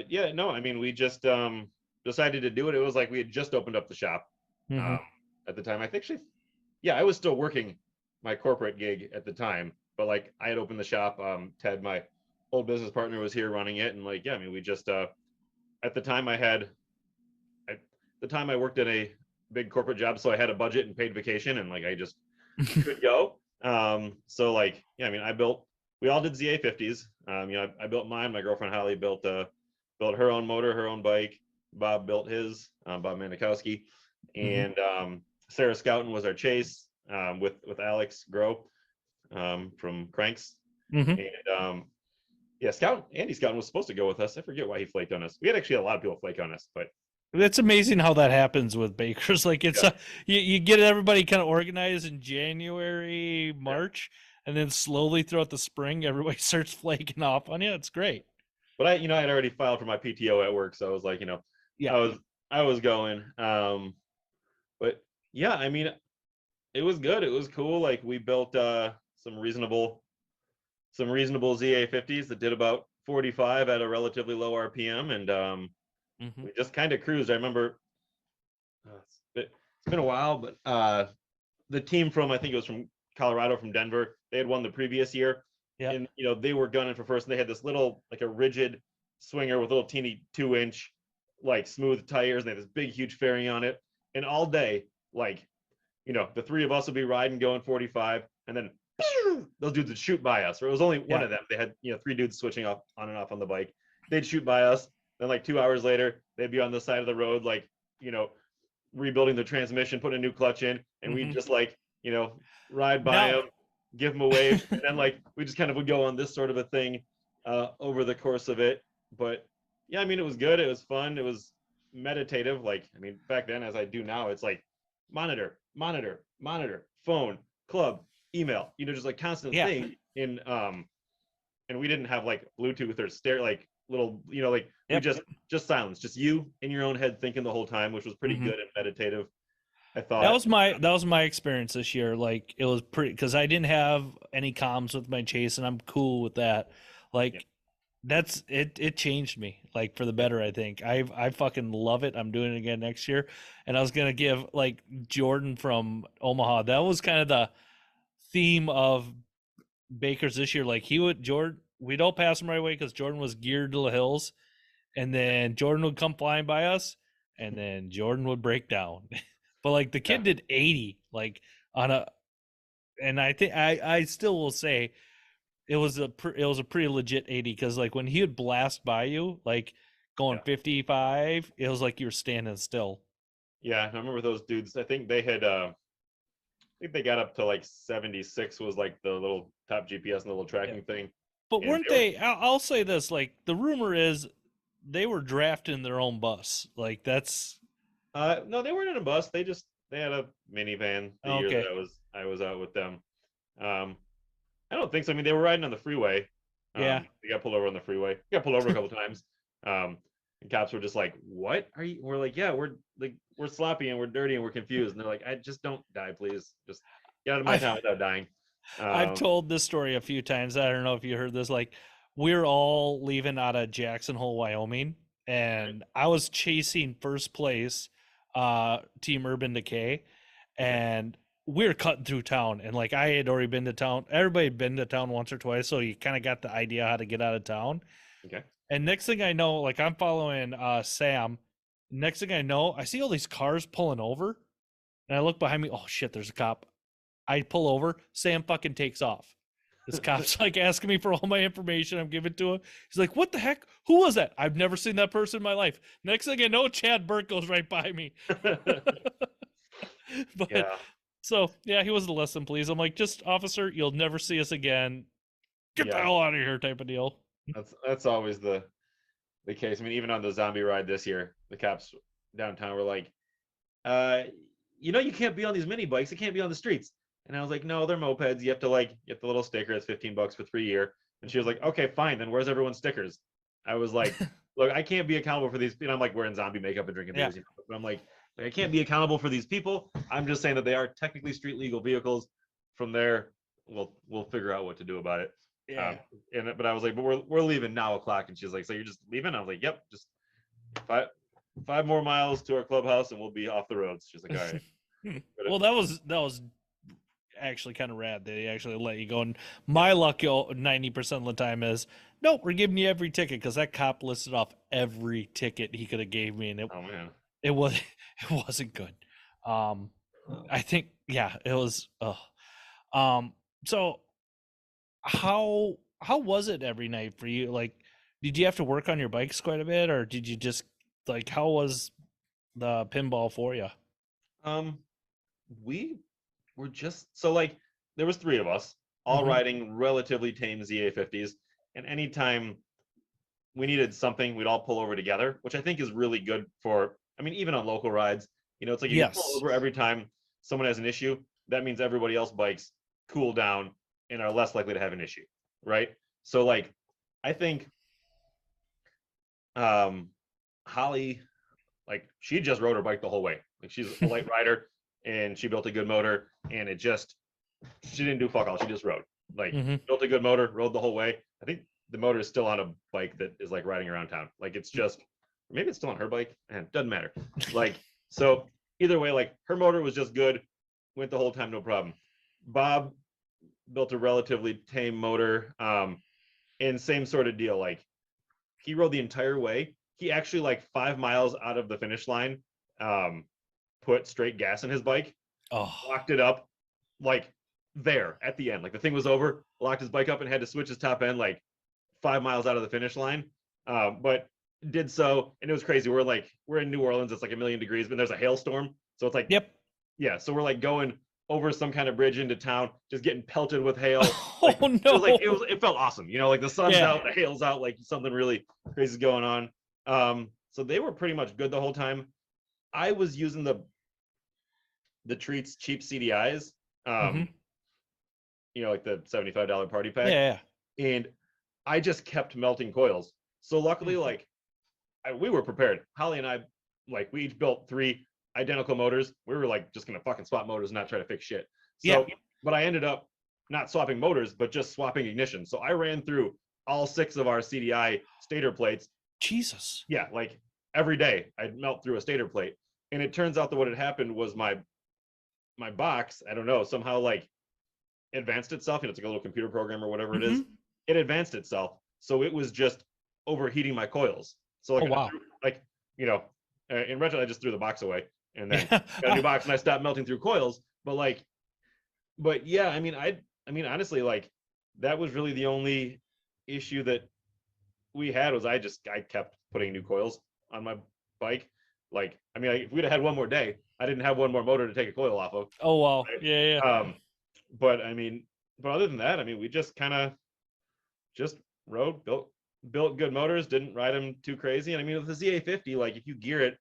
yeah, no, I mean, we just decided to do it. It was like we had just opened up the shop at the time. I think I was still working my corporate gig at the time, but like I had opened the shop. Ted, my old business partner, was here running it, and like, yeah, I mean, we just at the time I worked at a big corporate job, so I had a budget and paid vacation, and like I just could go. So like, yeah, I mean, we all did ZA50s. You know, I built mine. My girlfriend Holly built her own motor, her own bike. Bob built his, Bob Mandikowski, and Sarah Scouten was our chase with Alex Groh from Cranks. And Yeah, Andy Scout was supposed to go with us. I forget why he flaked on us. We had actually a lot of people flake on us, but It's amazing how that happens with bakers. Like it's you get everybody kind of organized in January, March, and then slowly throughout the spring, everybody starts flaking off on you. It's great. but I had already filed for my PTO at work, so I was like, Yeah. I was going. But yeah, I mean, it was good. It was cool. Like we built some reasonable ZA50s that did about 45 at a relatively low RPM, and Hmm. we just kind of cruised. I remember it's been a while, but the team from, I think it was from Colorado, from Denver, they had won the previous year, Yeah. and they were gunning for first, and they had this little, like, a rigid swinger with a little teeny 2-inch like smooth tires, and they had this big huge fairing on it, and all day, like, the three of us would be riding going 45, and then those dudes would shoot by us, or it was only one of them. They had three dudes switching off on and off on the bike. They'd shoot by us, then like 2 hours later they'd be on the side of the road, like, rebuilding the transmission, putting a new clutch in, and we'd just, like, ride by Now, them, give them a wave, and then, like, we just kind of would go on this sort of a thing over the course of it. But yeah, I mean, it was good, it was fun, it was meditative. Like, I mean, back then, as I do now, it's like monitor, phone, club, email, just like constant thing in and we didn't have like Bluetooth or stereo, like little, like, we just silence, just you in your own head thinking the whole time, which was pretty good and meditative, I thought. that was my experience this year. Like it was pretty, because I didn't have any comms with my chase, and I'm cool with that. Like that's it. It changed me, like, for the better. I think I fucking love it. I'm doing it again next year, and I was gonna give, like, Jordan from Omaha. That was kind of the theme of Baker's this year. Like we'd all pass him right away because Jordan was geared to the hills, and then Jordan would come flying by us, and then Jordan would break down. But like the kid did 80, like, and I think I still will say it was a pretty legit 80, because like when he would blast by you, like going 55, it was like you were standing still. Yeah, I remember those dudes. I think they had I think they got up to like 76 was like the little top GPS and the little tracking thing. But And weren't they? I'll say this: like the rumor is, they were drafting their own bus. Like that's. No, they weren't in a bus. They had a minivan the year that I was out with them. I don't think so. I mean, they were riding on the freeway. They got pulled over on the freeway. Got pulled over a couple times. And cops were just like, "What are you?" We're like, "Yeah, we're sloppy and we're dirty and we're confused." And they're like, "I just don't die, please. Just get out of my town without dying." I've told this story a few times. I don't know if you heard this. Like, we're all leaving out of Jackson Hole, Wyoming, and I was chasing first place, Team Urban Decay, and we were cutting through town. And like I had already been to town. Everybody had been to town once or twice, so you kind of got the idea how to get out of town. Okay. And next thing I know, like I'm following Sam. Next thing I know, I see all these cars pulling over, and I look behind me. Oh shit, there's a cop. I pull over. Sam fucking takes off. This cop's like asking me for all my information. I'm giving it to him. He's like, "What the heck? Who was that? I've never seen that person in my life." Next thing I know, Chad Burke goes right by me. But so yeah, he was the less than pleased. I'm like, "Just, officer, you'll never see us again. Get the hell out of here," type of deal. That's always the case. I mean, even on the zombie ride this year, the cops downtown were like, you can't be on these mini bikes. It can't be on the streets." And I was like, "No, they're mopeds. You have to get the little sticker. It's $15 for 3 year." And she was like, "Okay, fine. Then where's everyone's stickers?" I was like, "Look, I can't be accountable for these." I'm like wearing zombie makeup and drinking beers, but I'm like, I can't be accountable for these people. I'm just saying that they are technically street legal vehicles. From there, we'll figure out what to do about it. Yeah. But I was like, "But we're leaving now o'clock." And she's like, "So you're just leaving?" I was like, "Yep, just five more miles to our clubhouse and we'll be off the roads." She's like, "All right." Well, that was actually kind of rad. They actually let you go. And my luck 90% of the time is, nope, we're giving you every ticket, because that cop listed off every ticket he could have gave me, and it wasn't good. I think it was. So how was it every night for you? Like, did you have to work on your bikes quite a bit, or did you just, like, how was the pinball for you? We were just, so, like, there was three of us all riding relatively tame ZA50s, and anytime we needed something, we'd all pull over together, which I think is really good for, I mean, even on local rides, it's like if you pull Yes. over every time someone has an issue, that means everybody else bikes cool down and are less likely to have an issue, right? So like, I think Holly, like she just rode her bike the whole way. Like she's a light rider and she built a good motor and she didn't do fuck all. She just rode. Like built a good motor, rode the whole way. I think the motor is still on a bike that is like riding around town. Like it's just, maybe it's still on her bike and doesn't matter. Like, so either way, like her motor was just good. Went the whole time, no problem. Bob built a relatively tame motor. And same sort of deal. Like he rode the entire way. He actually like 5 miles out of the finish line, put straight gas in his bike, locked it up like there at the end. Like the thing was over, locked his bike up and had to switch his top end like 5 miles out of the finish line. But did so, and it was crazy. We're in New Orleans, it's like 1,000,000 degrees, but there's a hailstorm. So it's like, yeah. So we're like going over some kind of bridge into town, just getting pelted with hail. Like, oh no! It felt awesome. Like the sun's out, the hail's out, like something really crazy is going on. So they were pretty much good the whole time. I was using the Treats cheap CDIs, like the $75 party pack. Yeah. And I just kept melting coils. So luckily, like we were prepared. Holly and I, like we each built 3 identical motors. We were like just gonna fucking swap motors and not try to fix shit. So, but I ended up not swapping motors, but just swapping ignition. So I ran through all 6 of our CDI stator plates. Jesus. Yeah, like every day I'd melt through a stator plate. And it turns out that what had happened was my box, I don't know, somehow like advanced itself. It's like a little computer program or whatever it is. It advanced itself. So it was just overheating my coils. So like, in retro, I just threw the box away and then got a new box and I stopped melting through coils. But yeah, I mean, honestly, like that was really the only issue that we had was I kept putting new coils on my bike. Like, I mean, if we'd have had one more day, I didn't have one more motor to take a coil off of. Oh, wow. Right? Yeah. But other than that, I mean, we just kind of just rode, built good motors, didn't ride them too crazy. And I mean, with the ZA50, like if you gear it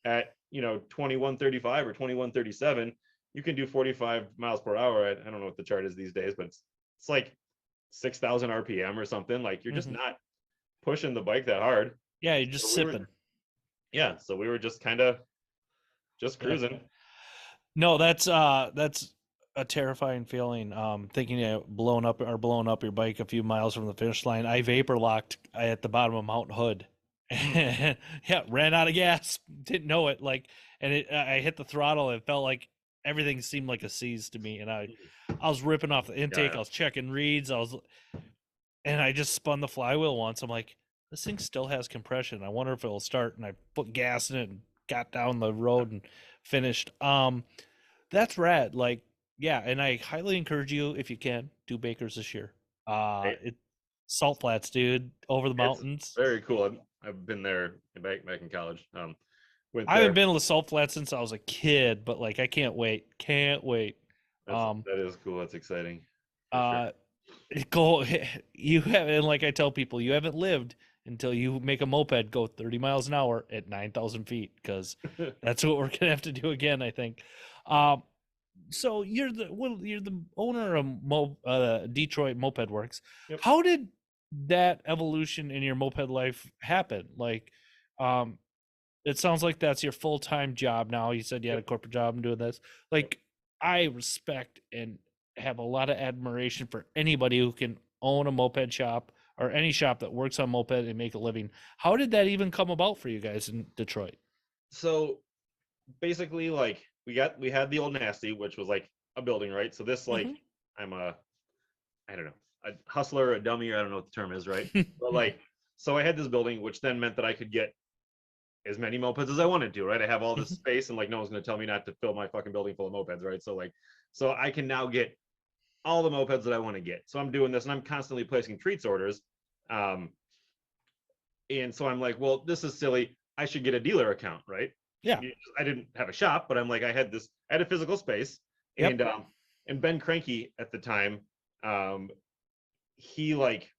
at 2135 or 2137, you can do 45 miles per hour. I don't know what the chart is these days, but it's like 6,000 RPM or something. Like you're just not pushing the bike that hard. Yeah, you're just sipping. So we were just kind of just cruising. No, that's a terrifying feeling. Thinking of blowing up your bike a few miles from the finish line. I vapor locked at the bottom of Mount Hood. Ran out of gas. Didn't know it. I hit the throttle. It felt like everything seemed like a seize to me, and I was ripping off the intake. I was checking reads. And I just spun the flywheel once. I'm like, this thing still has compression. I wonder if it'll start. And I put gas in it and got down the road and finished. That's rad. Like, yeah, and I highly encourage you, if you can, do Baker's this year. Salt Flats, dude, over the mountains. Very cool. I've been there back in college. I haven't been to the Salt Flats since I was a kid, but like I can't wait. That is cool. That's exciting. Go. You have, and like I tell people, you haven't lived until you make a moped go 30 miles an hour at 9,000 feet, because that's what we're gonna have to do again, I think. So you're the owner of Detroit Moped Works. Yep. How did that evolution in your moped life happen? Like, it sounds like that's your full-time job now. You said you had a corporate job and doing this. Like, I respect and have a lot of admiration for anybody who can own a moped shop or any shop that works on moped and make a living. How did that even come about for you guys in Detroit? So basically, like we had the old Nasty, which was like a building, right? So this, like, I'm a hustler, a dummy, I don't know what the term is, right? But like, so I had this building, which then meant that I could get as many mopeds as I wanted to, right? I have all this space, and like no one's going to tell me not to fill my fucking building full of mopeds, right? So I can now get all the mopeds that I want to get. So I'm doing this, and I'm constantly placing treats orders. And so I'm like, well, this is silly. I should get a dealer account, right? Yeah. I didn't have a shop, but I'm like, I had a physical space. Yep. And Ben Cranky at the time, he like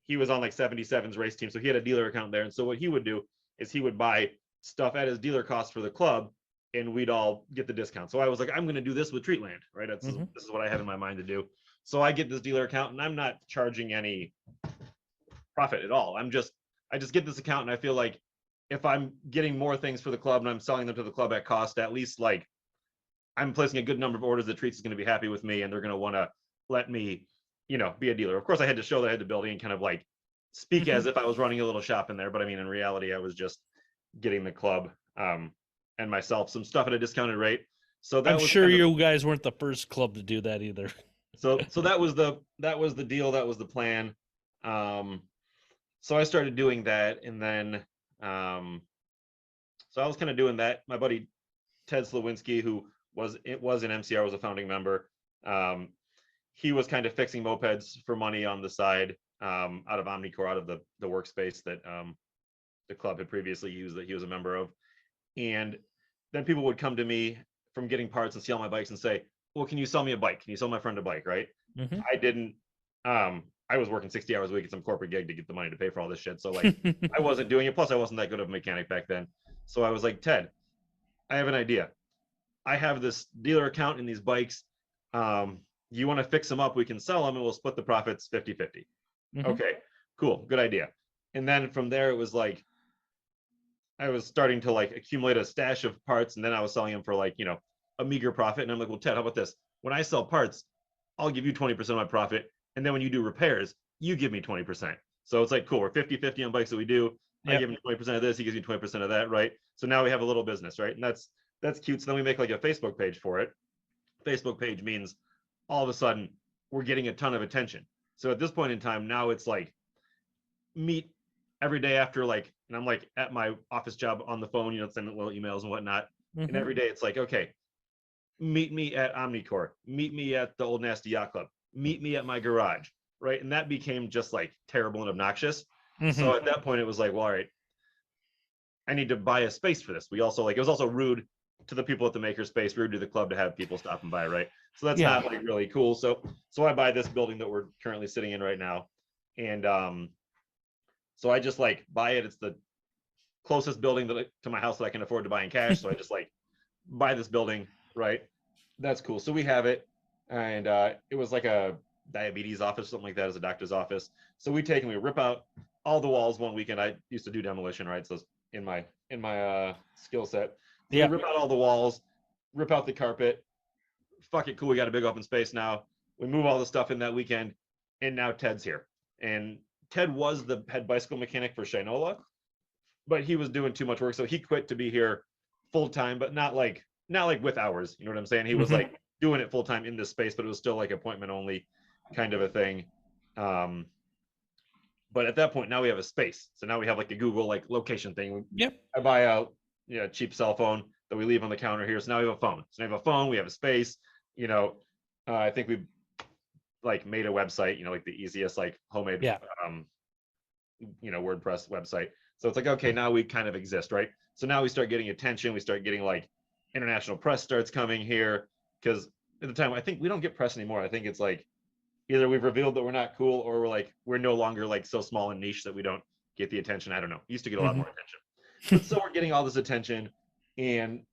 he was on like 77's race team, so he had a dealer account there. And so what he would do is he would buy stuff at his dealer cost for the club, and we'd all get the discount. So I was like, I'm going to do this with Treatland, right? This is what I have in my mind to do. So I get this dealer account, and I'm not charging any profit at all. I just get this account, and I feel like if I'm getting more things for the club and I'm selling them to the club at cost, at least like I'm placing a good number of orders that Treats is going to be happy with me, and they're going to want to let me, be a dealer. Of course, I had to show that I had the ability and kind of like speak as if I was running a little shop in there. But I mean, in reality, I was just getting the club and myself some stuff at a discounted rate. So that I'm was sure kind of, you guys weren't the first club to do that either. so that was the deal. That was the plan. So I started doing that, and then so I was kind of doing that. My buddy Ted Slawinski, who was in MCR, was a founding member. He was kind of fixing mopeds for money on the side, out of Omnicore, out of the workspace that the club had previously used, that he was a member of. And then people would come to me from getting parts and see all my bikes and say, well, can you sell me a bike? Can you sell my friend a bike? Right. I didn't, I was working 60 hours a week at some corporate gig to get the money to pay for all this shit. So like, I wasn't doing it. Plus I wasn't that good of a mechanic back then. So I was like, Ted, I have an idea. I have this dealer account in these bikes. You want to fix them up? We can sell them and we'll split the profits 50-50. Okay, cool. Good idea. And then from there, it was like, I was starting to like accumulate a stash of parts, and then I was selling them for like, a meager profit. And I'm like, well, Ted, how about this? When I sell parts, I'll give you 20% of my profit. And then when you do repairs, you give me 20%. So it's like, cool, we're 50-50 on bikes that we do. I give him 20% of this, he gives me 20% of that, right? So now we have a little business, right? And that's cute. So then we make like a Facebook page for it. Facebook page means all of a sudden we're getting a ton of attention. So at this point in time, now it's like meet every day after like, and I'm like at my office job on the phone, sending little emails and whatnot. And every day it's like, okay, meet me at Omnicore, meet me at the Old Nasty Yacht Club, meet me at my garage, right? And that became just like terrible and obnoxious. So at that point it was like, well, all right, I need to buy a space for this. We also like, it was also rude to the people at the maker space, rude to the club to have people stop and buy, right? So that's not like really cool. So I buy this building that we're currently sitting in right now. And so I just like buy it. It's the closest building to my house that I can afford to buy in cash. So I just like buy this building, right? That's cool. So we have it. And it was like a diabetes office, something like that, as a doctor's office. So we rip out all the walls one weekend. I used to do demolition, right? So it's in my skill set. So we rip out all the walls, rip out the carpet. Fuck it, cool. We got a big open space now. We move all the stuff in that weekend, and now Ted's here. And Ted was the head bicycle mechanic for Shinola, but he was doing too much work, so he quit to be here full time, but not like with hours. You know what I'm saying? He was like doing it full time in this space, but it was still like appointment only kind of a thing. But at that point, now we have a space. So now we have like a Google like location thing. I buy a cheap cell phone that we leave on the counter here. So now we have a phone. So now we have a phone, we have a space. I think we've like made a website, like the easiest like homemade WordPress website. So it's like, okay, now we kind of exist, right? So now we start getting attention. We start getting like international press starts coming here, because at the time, I think we don't get press anymore. I think it's like either we've revealed that we're not cool, or we're no longer like so small and niche that we don't get the attention. I don't know. Used to get a lot more attention. But so we're getting all this attention, and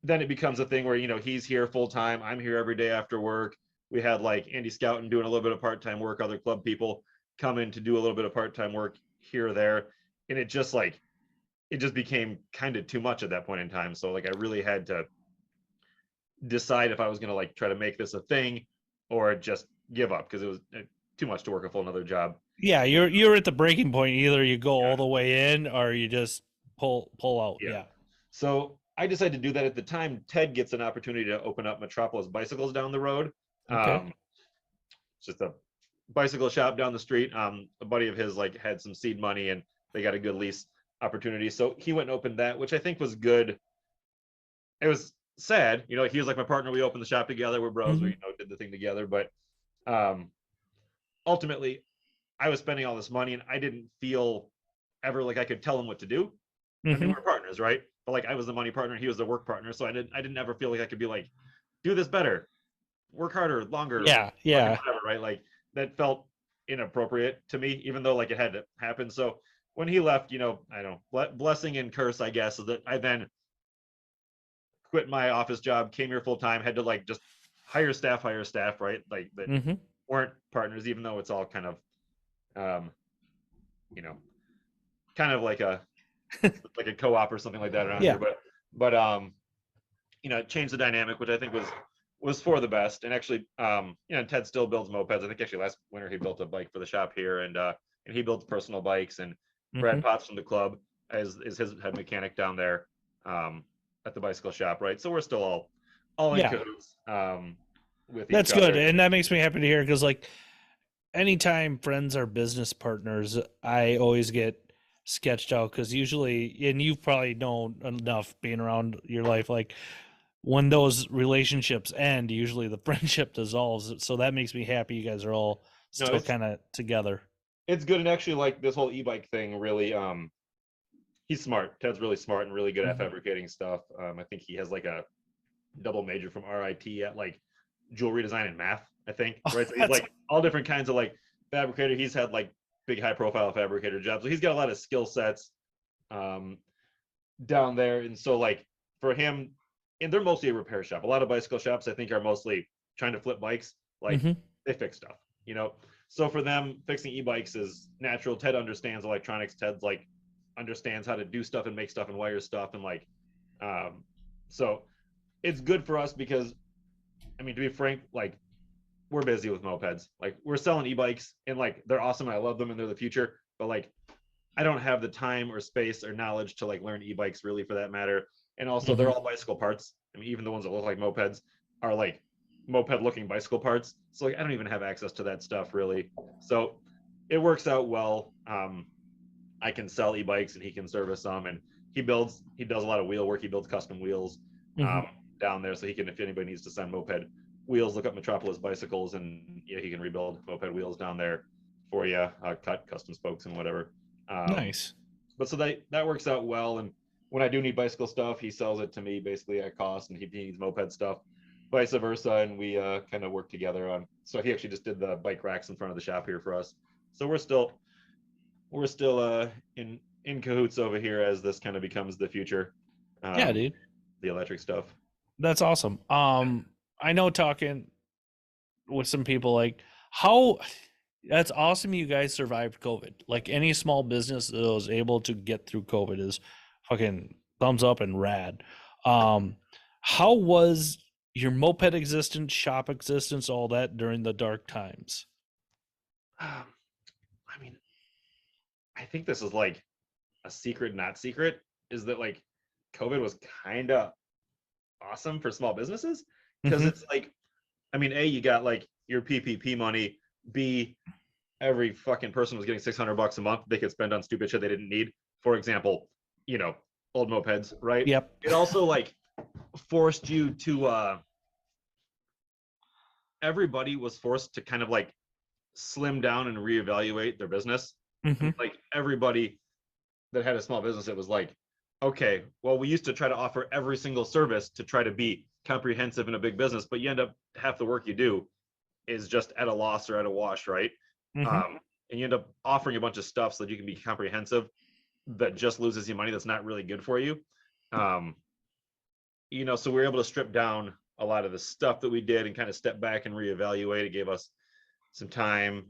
then it becomes a thing where, he's here full time. I'm here every day after work. We had like Andy Scouten doing a little bit of part-time work, other club people come in to do a little bit of part-time work here or there. And it just became kind of too much at that point in time. So like, I really had to decide if I was going to like try to make this a thing or just give up, because it was too much to work a full another job. Yeah, you're at the breaking point. Either you go all the way in or you just pull out. Yeah. So I decided to do that. At the time, Ted gets an opportunity to open up Metropolis Bicycles down the road. It's just a bicycle shop down the street. A buddy of his like had some seed money, and they got a good lease opportunity. So he went and opened that, which I think was good. It was sad, he was like my partner. We opened the shop together. We're bros. We did the thing together. But ultimately, I was spending all this money, and I didn't feel ever like I could tell him what to do. I mean, we're partners, right? But like, I was the money partner, he was the work partner. So I didn't ever feel like I could be like, do this better, work harder, longer, whatever, right? Like that felt inappropriate to me, even though like it had to happen. So when he left, you know, I don't know, blessing and curse, I guess, is that I then quit my office job, came here full time, had to like just hire staff, right? Like that Mm-hmm. weren't partners, even though it's all kind of, you know, kind of like a like a co-op or something like that around Yeah. here. But you know, it changed the dynamic, which I think was for the best. And actually, you know, Ted still builds mopeds. I think actually last winter he built a bike for the shop here, and he builds personal bikes. And Brad Potts from the club is his head mechanic down there at the bicycle shop, right? So we're still all in Yeah. cahoots with That's each good, other. and that makes me happy to hear, because like anytime friends are business partners, I always get sketched out, because usually, and you've probably known enough being around your life, like when those relationships end, usually the friendship dissolves. So that makes me happy you guys are all No, still kind of together. it's good. And actually, like this whole e-bike thing really he's smart. Ted's really smart and really good at Mhm. fabricating stuff. I think he has like a double major from RIT at like jewelry design and math, I think. Right. So he's That's- like all different kinds of like fabricator. He's had like big high profile fabricator jobs. So he's got a lot of skill sets down there. And so like for him, and they're mostly a repair shop. A lot of bicycle shops I think are mostly trying to flip bikes. Like Mhm. they fix stuff, you know. So for them, fixing e-bikes is natural. Ted understands electronics. Ted's like understands how to do stuff and make stuff and wire stuff and like so it's good for us because I mean, to be frank, like we're busy with mopeds. Like we're selling e-bikes and like they're awesome and I love them and they're the future, but like I don't have the time or space or knowledge to like learn e-bikes really for that matter. And also they're all bicycle parts. I mean, even the ones that look like mopeds are like moped looking bicycle parts. So like I don't even have access to that stuff really. So it works out well. I can sell e-bikes and he can service them, and he does a lot of wheel work. He builds custom wheels down there, so he can, if anybody needs to send moped wheels, look up Metropolis bicycles, and yeah, he can rebuild moped wheels down there for you, cut custom spokes and whatever. Nice. But so that works out well. And when I do need bicycle stuff, he sells it to me basically at cost, and he needs moped stuff, vice versa, and we kind of work together on. So he actually just did the bike racks in front of the shop here for us. So we're still in cahoots over here as this kind of becomes the future. Yeah, dude. The electric stuff. That's awesome. I know, talking with some people, like how that's awesome you guys survived COVID. Like any small business that was able to get through COVID is fucking thumbs up and rad. How was your moped existence, shop existence, all that during the dark times? I mean, I think this is like a secret, not secret, is that like COVID was kind of awesome for small businesses because it's like, I mean, A, you got like your PPP money. B, every fucking person was getting $600 a month they could spend on stupid shit they didn't need. For example, you know, old mopeds, right? Yep. It also like forced you to everybody was forced to kind of like slim down and reevaluate their business. Like everybody that had a small business, it was like, okay, well, we used to try to offer every single service to try to be comprehensive in a big business, but you end up half the work you do is just at a loss or at a wash, right? And you end up offering a bunch of stuff so that you can be comprehensive that just loses you money, that's not really good for you. You know, so we were able to strip down a lot of the stuff that we did and kind of step back and reevaluate. It gave us some time.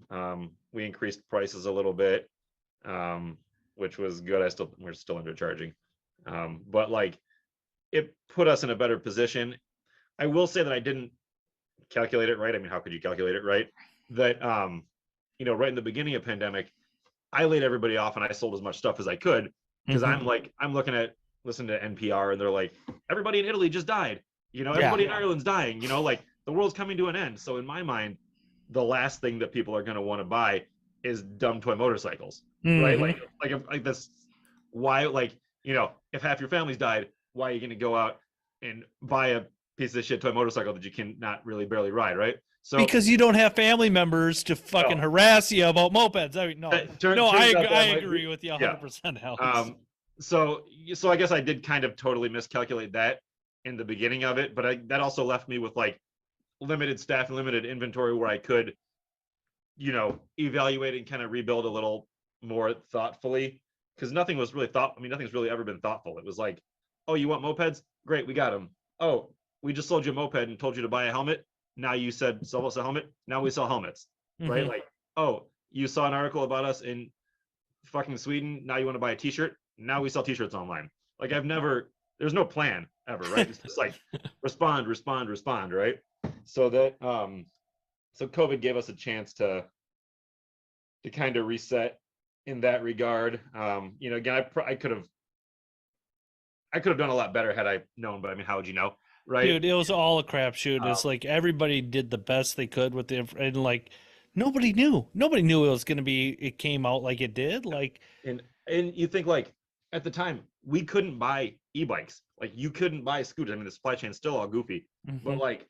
We increased prices a little bit, which was good. We're still undercharging, but like it put us in a better position. I will say that I didn't calculate it right. I mean, how could you calculate it right? That you know, right in the beginning of pandemic, I laid everybody off and I sold as much stuff as I could because I'm listening to NPR and they're like, everybody in Italy just died. You know, everybody in Ireland's dying. You know, like the world's coming to an end. So in my mind, the last thing that people are going to want to buy is dumb toy motorcycles, right? Like this. Why, like, you know, if half your family's died, why are you going to go out and buy a piece of shit toy motorcycle that you can not really barely ride, right? So because you don't have family members to fucking harass you about mopeds. I mean, I agree with you 100%, Alex. So I guess I did kind of totally miscalculate that in the beginning of it, but that also left me with like limited staff and limited inventory where I could evaluate and kind of rebuild a little more thoughtfully, because nothing's really ever been thoughtful. It was like, oh, you want mopeds? Great, we got them. Oh, we just sold you a moped and told you to buy a helmet. Now you said sell us a helmet. Now we sell helmets, right? Mhm. Like, oh, you saw an article about us in fucking Sweden. Now you want to buy a T-shirt. Now we sell T-shirts online. Like, there's no plan ever, right? It's just like respond, right? So that so COVID gave us a chance to kind of reset in that regard. Again, I could have done a lot better had I known, but I mean, how would you know, right? Dude, it was all a crapshoot. It's Um, like everybody did the best they could with and like nobody knew. Nobody knew it was gonna be. It came out like it did. Like, and you think, like, at the time we couldn't buy e-bikes, like you couldn't buy scooters. I mean, the supply chain's still all goofy, but mhm. like,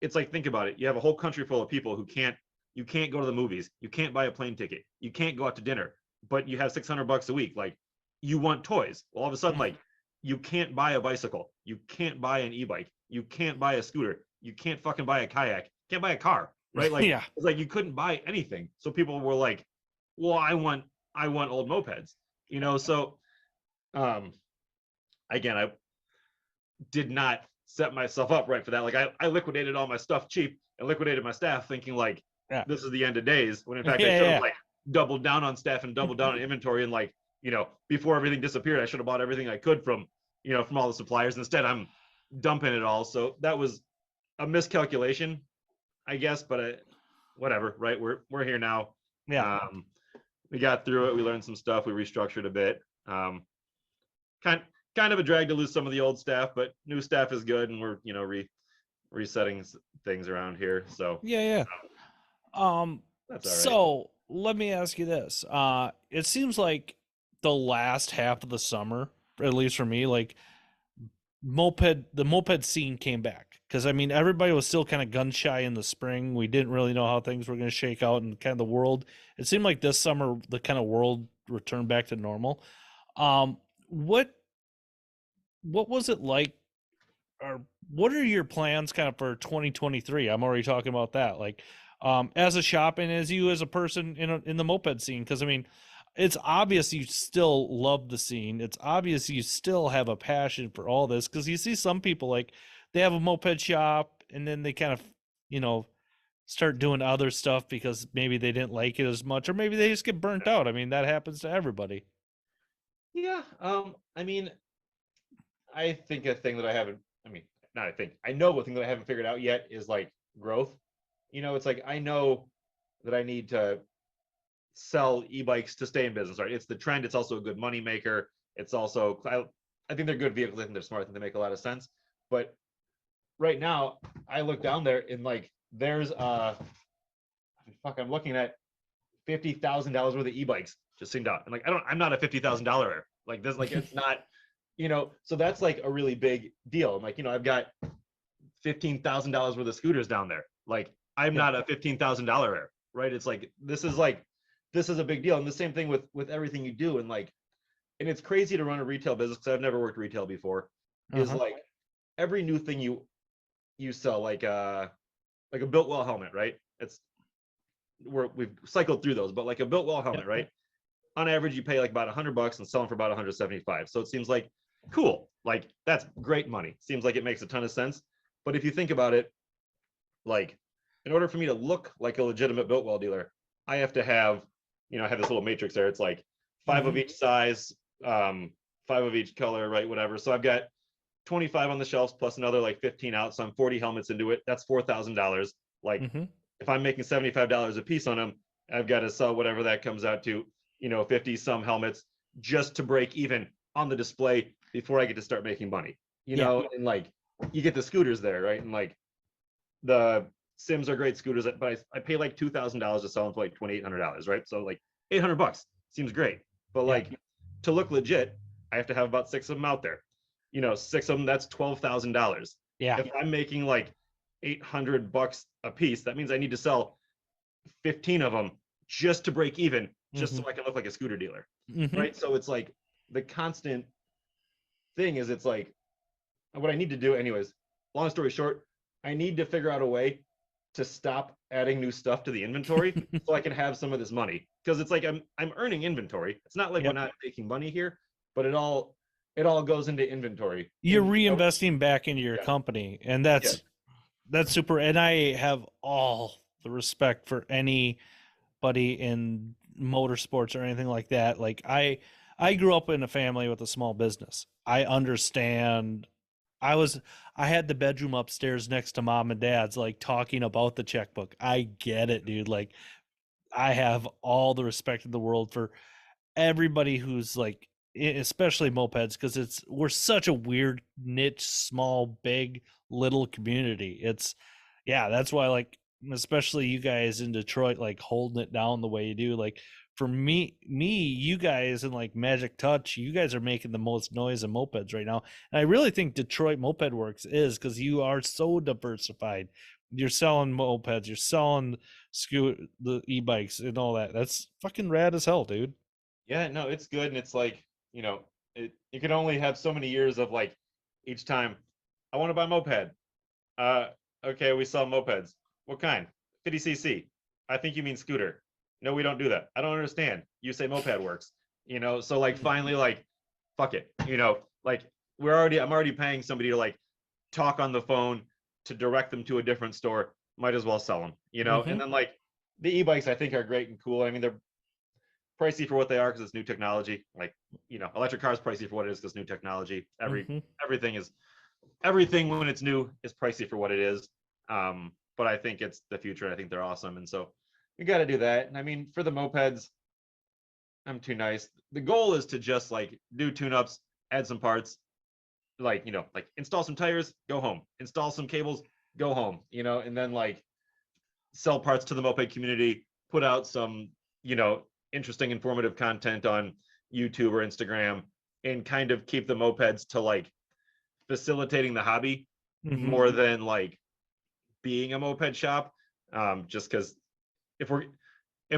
it's like, think about it. You have a whole country full of people who you can't go to the movies, you can't buy a plane ticket, you can't go out to dinner, but you have $600 a week. Like, you want toys. Well, all of a sudden, like, you can't buy a bicycle, you can't buy an e-bike, you can't buy a scooter, you can't fucking buy a kayak, can't buy a car, right? Like, Yeah, it's like you couldn't buy anything. So people were like, well, I want old mopeds, so um again, I did not set myself up right for that. Like, I liquidated all my stuff cheap and liquidated my staff thinking like yeah, this is the end of days, when in yeah, fact I should have yeah. like doubled down on staff and doubled down on inventory, and like, before everything disappeared, I should have bought everything I could from all the suppliers. Instead, I'm dumping it all. So that was a miscalculation, I guess, but whatever, right? We're here now. Yeah. um we got through it, we learned some stuff, we restructured a bit. Kind kind of a drag to lose some of the old staff, but new staff is good, and we're resetting things around here. So Yeah, yeah. that's all right. So let me ask you this. It seems like the last half of the summer, at least for me, like the moped scene came back. Because I mean, everybody was still kind of gun shy in the spring. We didn't really know how things were going to shake out and kind of the world. It seemed like this summer the kind of world returned back to normal. Um, what what was it like, or what are your plans kind of for 2023? I'm already talking about that. Like, as a shop and as you as a person in the moped scene, because I mean, it's obvious you still love the scene. It's obvious you still have a passion for all this, because you see some people like they have a moped shop and then they kind of, you know, start doing other stuff because maybe they didn't like it as much, or maybe they just get burnt out. I mean, that happens to everybody. Yeah. I mean, I think a thing that I haven't, I mean, not I think, I know one thing that I haven't figured out yet is like growth. It's like, I know that I need to sell e-bikes to stay in business, right? It's the trend. It's also a good money maker. It's also, I think they're good vehicles. I think they're smart. I think they make a lot of sense. But right now, I look down there and like, there's I'm looking at $50,000 worth of e-bikes just sitting down. And like, I'm not a $50,000 like this, like, it's not, so that's like a really big deal. I'm like, I've got $15,000 worth of scooters down there. Like, I'm Yeah. not a $15,000 right? It's like, this is a big deal. And the same thing with everything you do. And like, and it's crazy to run a retail business, because I've never worked retail before, is Uh-huh. like every new thing you sell, like a built well helmet, right? We've cycled through those, but like a built well helmet, Yep. right? On average, you pay like about $100 and sell them for about 175. So it seems like cool. Like, that's great money. Seems like it makes a ton of sense. But if you think about it, like, in order for me to look like a legitimate built well dealer, I have to have, I have this little matrix there. It's like 5 of each size, 5 of each color, right? Whatever. So I've got 25 on the shelves plus another like 15 out. So I'm 40 helmets into it. That's $4,000. Like, Mm-hmm. if I'm making $75 a piece on them, I've got to sell whatever that comes out to, 50 some helmets just to break even on the display before I get to start making money. Yeah. And like, you get the scooters there, right? And like, the Sims are great scooters, but I pay like $2,000 to sell them for like $2,800, right? So like $800 seems great, but Yeah. like, to look legit, I have to have about 6 of them out there. 6 of them, that's $12,000. Yeah. If I'm making like $800 a piece, that means I need to sell 15 of them just to break even, just so I can look like a scooter dealer, Mm-hmm. right? So it's like, the constant thing is, it's like, what I need to do anyways, long story short, I need to figure out a way to stop adding new stuff to the inventory so I can have some of this money. Because it's like I'm earning inventory. It's not like Yep. we're not making money here, but it all goes into inventory. You're And, reinvesting back into your Yeah. company, and that's super. And I have all the respect for anybody in motorsports or anything like that. Like I grew up in a family with a small business. I understand. I had the bedroom upstairs next to mom and dad's, like talking about the checkbook. I get it, dude. Like I have all the respect in the world for everybody who's like, especially mopeds, because we're such a weird niche, small, big, little community. Yeah, that's why, like, especially you guys in Detroit, like holding it down the way you do. Like for me, you guys in like Magic Touch, you guys are making the most noise in mopeds right now. And I really think Detroit Moped Works is, because you are so diversified. You're selling mopeds, you're selling the e-bikes and all that. That's fucking rad as hell, dude. Yeah, no, it's good. And it's like, you can only have so many years of like each time I want to buy a moped. Uh, okay, we sell mopeds. What kind? 50cc. I think you mean scooter. No, we don't do that. I don't understand. You say Moped Works. So like finally, like, fuck it. Like I'm already paying somebody to like talk on the phone to direct them to a different store. Might as well sell them. And then like the e-bikes I think are great and cool. I mean, they're pricey for what they are because it's new technology. Like, electric cars pricey for what it is because new technology. Everything when it's new is pricey for what it is. But I think it's the future. I think they're awesome. And so you got to do that. And I mean, for the mopeds, I'm too nice. The goal is to just like do tune-ups, add some parts, like, like install some tires, go home, install some cables, go home, and then like sell parts to the moped community, put out some, interesting, informative content on YouTube or Instagram, and kind of keep the mopeds to like facilitating the hobby more than like being a moped shop. Just because if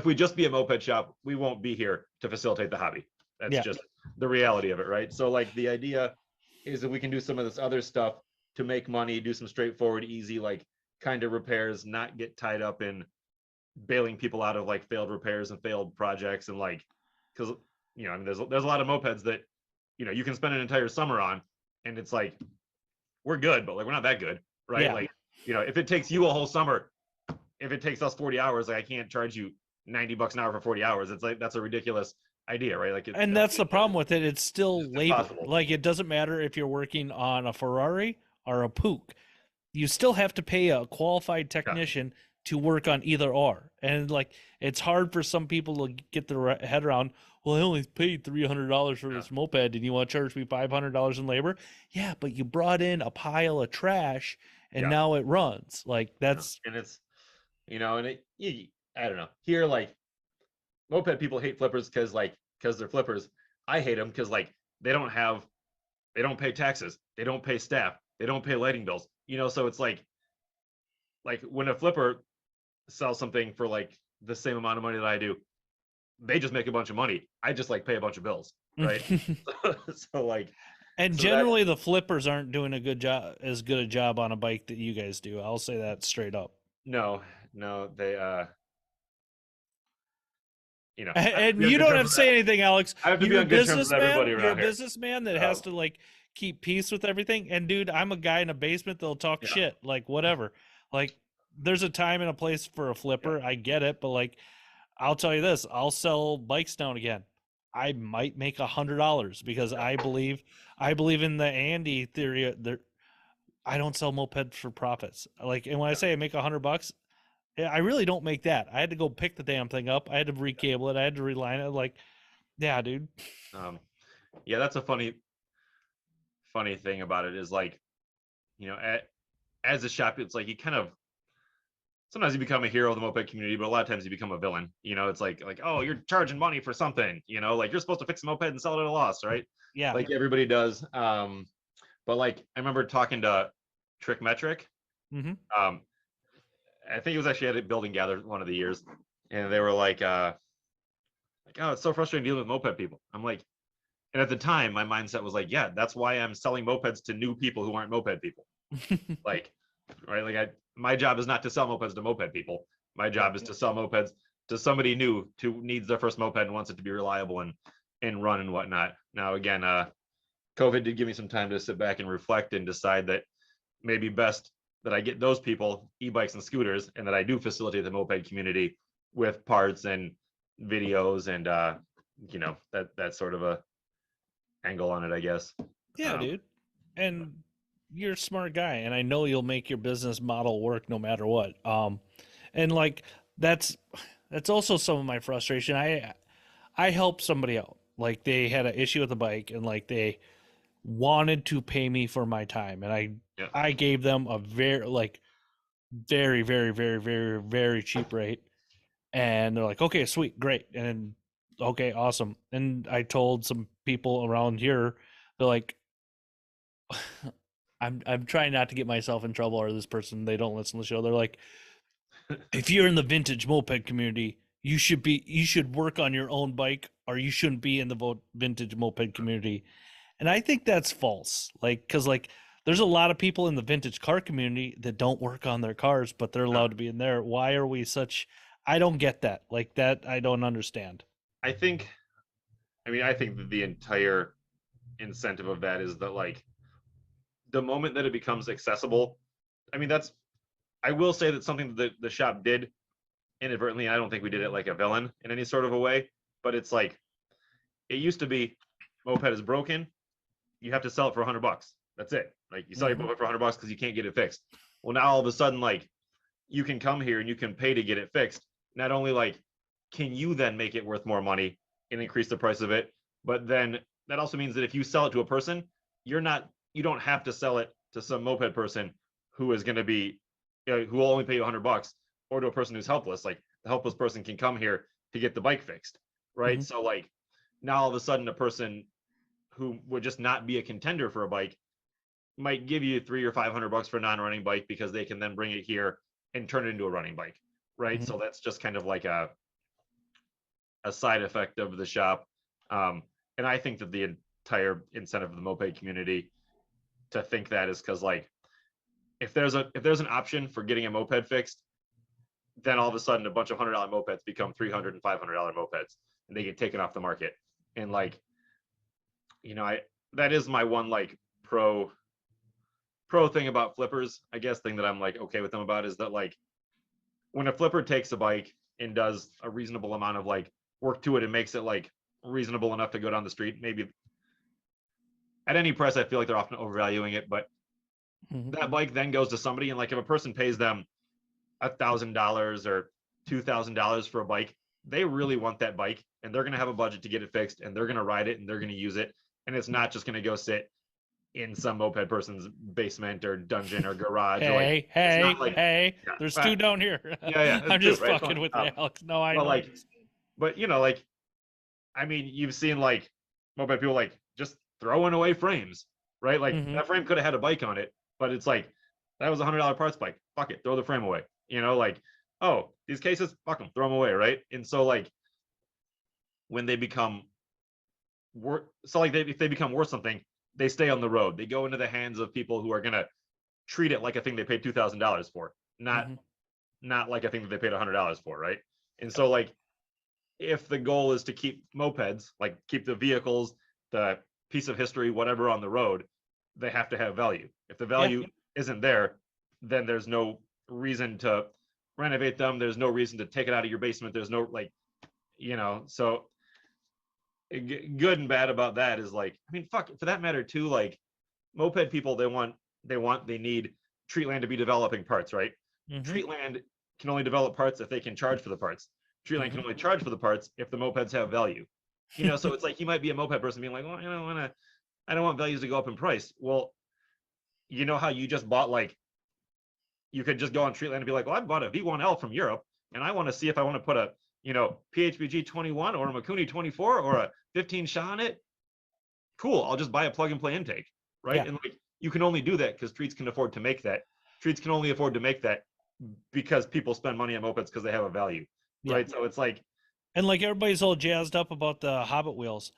we just be a moped shop, we won't be here to facilitate the hobby. That's just the reality of it, right? So like the idea is that we can do some of this other stuff to make money, do some straightforward, easy, like kind of repairs, not get tied up in bailing people out of like failed repairs and failed projects. And like, because I mean, there's a lot of mopeds that you can spend an entire summer on, and it's like we're good, but like we're not that good, right? Yeah. Like, if it takes you a whole summer, if it takes us 40 hours, like I can't charge you $90 an hour for 40 hours. It's like that's a ridiculous idea, right? Like, and that's the problem with it. It's still labor. impossible. Like it doesn't matter if you're working on a Ferrari or a Puch. You still have to pay a qualified technician to work on either or. And like it's hard for some people to get their head around, well, I only paid $300 for this moped and you want to charge me $500 in labor? Yeah, but you brought in a pile of trash and now it runs. Like that's and it's I don't know. Here, like moped people hate flippers because they're flippers. I hate them because like they don't pay taxes, they don't pay staff, they don't pay lighting bills. So it's like when a flipper sells something for like the same amount of money that I do, they just make a bunch of money. I just like pay a bunch of bills, right? so like, and so generally the flippers aren't doing as good a job on a bike that you guys do. I'll say that straight up. No, they and you don't have to say anything, Alex. I have to be on good terms with everybody around You're a here. businessman that has to like keep peace with everything. And dude, I'm a guy in a basement that'll talk shit, like whatever. Like there's a time and a place for a flipper. I get it, but like I'll tell you this, I'll sell bikes now and again. I might make $100 because I believe in the Andy theory. I don't sell mopeds for profits. Like, and when I say I make $100, I really don't make that. I had to go pick the damn thing up. I had to recable it. I had to reline it. Like, yeah, dude. Yeah, that's a funny thing about it is like, as a shop, it's like you kind of sometimes you become a hero of the moped community, but a lot of times you become a villain. It's like, oh, you're charging money for something. Like you're supposed to fix a moped and sell it at a loss, right? Yeah. Like everybody does. But like I remember talking to Trick Metric. I think it was actually at a building gather one of the years, and they were like, oh, it's so frustrating dealing with moped people. I'm like, and at the time, my mindset was like, yeah, that's why I'm selling mopeds to new people who aren't moped people. Like, right? Like my job is not to sell mopeds to moped people. My job is to sell mopeds to somebody new who needs their first moped and wants it to be reliable and run and whatnot. Now, again, COVID did give me some time to sit back and reflect and decide that maybe best that I get those people e-bikes and scooters, and that I do facilitate the moped community with parts and videos and that sort of a angle on it, I guess. Yeah, dude. And you're a smart guy, and I know you'll make your business model work no matter what. And like that's also some of my frustration. I helped somebody out. Like they had an issue with the bike, and like they wanted to pay me for my time, and I gave them a very, very, very, very, very cheap rate. And they're like, okay, sweet, great. And okay, awesome. And I told some people around here, they're like, I'm trying not to get myself in trouble, or this person, they don't listen to the show. They're like, if you're in the vintage moped community, you should work on your own bike, or you shouldn't be in the vintage moped community. And I think that's false. Like, cause like there's a lot of people in the vintage car community that don't work on their cars, but they're allowed to be in there. Why are we such, I don't get that. Like that, I don't understand. I think that the entire incentive of that is that, like, the moment that it becomes accessible, I will say that something that the shop did inadvertently, I don't think we did it like a villain in any sort of a way, but it's like, it used to be moped is broken, you have to sell it for $100. That's it. Like, you sell your moped for $100 because you can't get it fixed. Well, now all of a sudden, like, you can come here and you can pay to get it fixed. Not only like can you then make it worth more money and increase the price of it, but then that also means that if you sell it to a person, you don't have to sell it to some moped person who is going to be who will only pay you $100, or to a person who's helpless. Like, the helpless person can come here to get the bike fixed, right? So like, now all of a sudden a person who would just not be a contender for a bike might give you $300 or $500 for a non-running bike, because they can then bring it here and turn it into a running bike, right? So that's just kind of like a side effect of the shop. And I think that the entire incentive of the moped community to think that is because, like, if there's an option for getting a moped fixed, then all of a sudden a bunch of $100 mopeds become $300 and $500 mopeds, and they get taken off the market. And like, that is my one like pro thing about flippers, I guess, thing that I'm like okay with them about, is that like, when a flipper takes a bike and does a reasonable amount of like work to it and makes it like reasonable enough to go down the street, maybe at any price, I feel like they're often overvaluing it, but that bike then goes to somebody, and like, if a person pays them $1,000 or $2,000 for a bike, they really want that bike, and they're going to have a budget to get it fixed, and they're going to ride it, and they're going to use it, and it's not just going to go sit in some moped person's basement or dungeon or garage. There's two down here. I'm just fucking with Alex. No, I know. But you've seen like moped people like just throwing away frames, right? Like, that frame could have had a bike on it, but it's like, that was $100 parts bike. Fuck it, throw the frame away. Like, oh, these cases, fuck them, throw them away, right? And so like, when they become if they become worth something, they stay on the road. They go into the hands of people who are gonna treat it like a thing they paid $2,000 for, not like a thing that they paid $100 for, right? And so like, if the goal is to keep mopeds, like keep the vehicles, the piece of history, whatever, on the road, they have to have value. If the value isn't there, then there's no reason to renovate them. There's no reason to take it out of your basement. There's no so good and bad about that is like, fuck, for that matter too, like, moped people, they need Treatland to be developing parts, right? Treatland can only develop parts if they can charge for the parts. Treatland can only charge for the parts if the mopeds have value. So it's like, you might be a moped person being like, well, I don't want values to go up in price. Well, how you just bought, like, you could just go on Treatland and be like, well, I bought a V1L from Europe, and I want to see if I want to put a PHBG 21 or a Makuni 24 or a 15 Sha on it. Cool, I'll just buy a plug and play intake, right? And like, you can only do that because Treats can afford to make that. Treats can only afford to make that because people spend money on mopeds because they have a value, right? So it's like, and like, everybody's all jazzed up about the Hobbit wheels.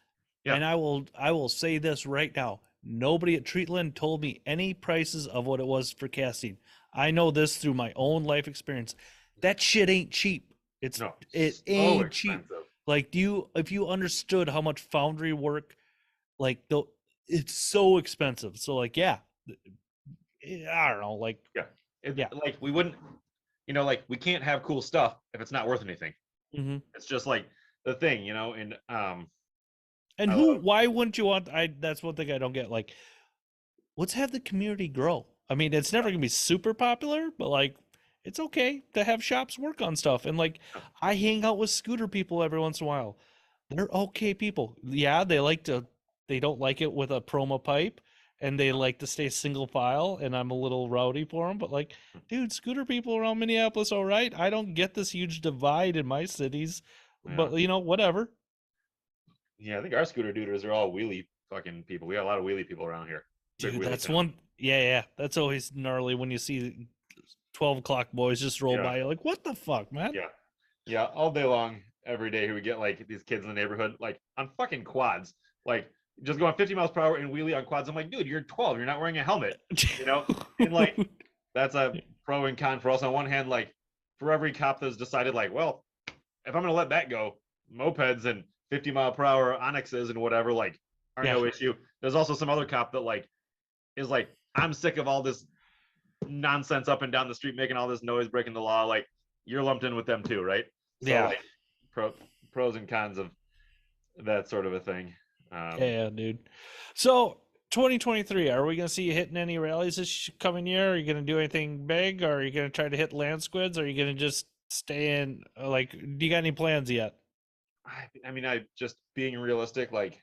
And I will say this right now. Nobody at Treatland told me any prices of what it was for casting. I know this through my own life experience. That shit ain't cheap. No, It so ain't cheap. expensive. Like, if you understood how much foundry work, like it's so expensive. So like, yeah, I don't know, like, Yeah. It's yeah. like we wouldn't, like we can't have cool stuff if it's not worth anything. hmm It's just like the thing, and And I love, why wouldn't you want? That's one thing I don't get. Like, let's have the community grow. I mean, it's never gonna be super popular, but like, it's okay to have shops work on stuff. And like, I hang out with scooter people every once in a while. They're okay people. Yeah, they don't like it with a promo pipe, and they like to stay single file. And I'm a little rowdy for them, but like, dude, scooter people around Minneapolis, all right. I don't get this huge divide in my cities, yeah, but whatever. yeah. I think our scooter duders are all wheelie fucking people. We got a lot of wheelie people around here. Big Dude, wheelie that's town. one. Yeah, yeah. That's always gnarly when you see 12 o'clock boys just roll Yeah. by. You're like, what the fuck, man? Yeah, yeah. All day long, every day, we get like these kids in the neighborhood, like on fucking quads, like just going 50 miles per hour in wheelie on quads. I'm like, dude, you're 12. You're not wearing a helmet, you know. And like, that's a pro and con for us. On one hand, like for every cop that's decided, like, well, if I'm gonna let that go, mopeds and 50-mile-per-hour Onyxes and whatever, like, are Yeah. no issue. There's also some other cop that like is like, I'm sick of all this nonsense up and down the street making all this noise, breaking the law. Like, you're lumped in with them too, right? So Yeah. like, pros and cons of that sort of a thing. Yeah, dude. So 2023, are we gonna see you hitting any rallies this coming year? Are you gonna do anything big? Or are you gonna try to hit land squids? Or are you gonna just stay in? Like, do you got any plans yet? I mean, I just being realistic, like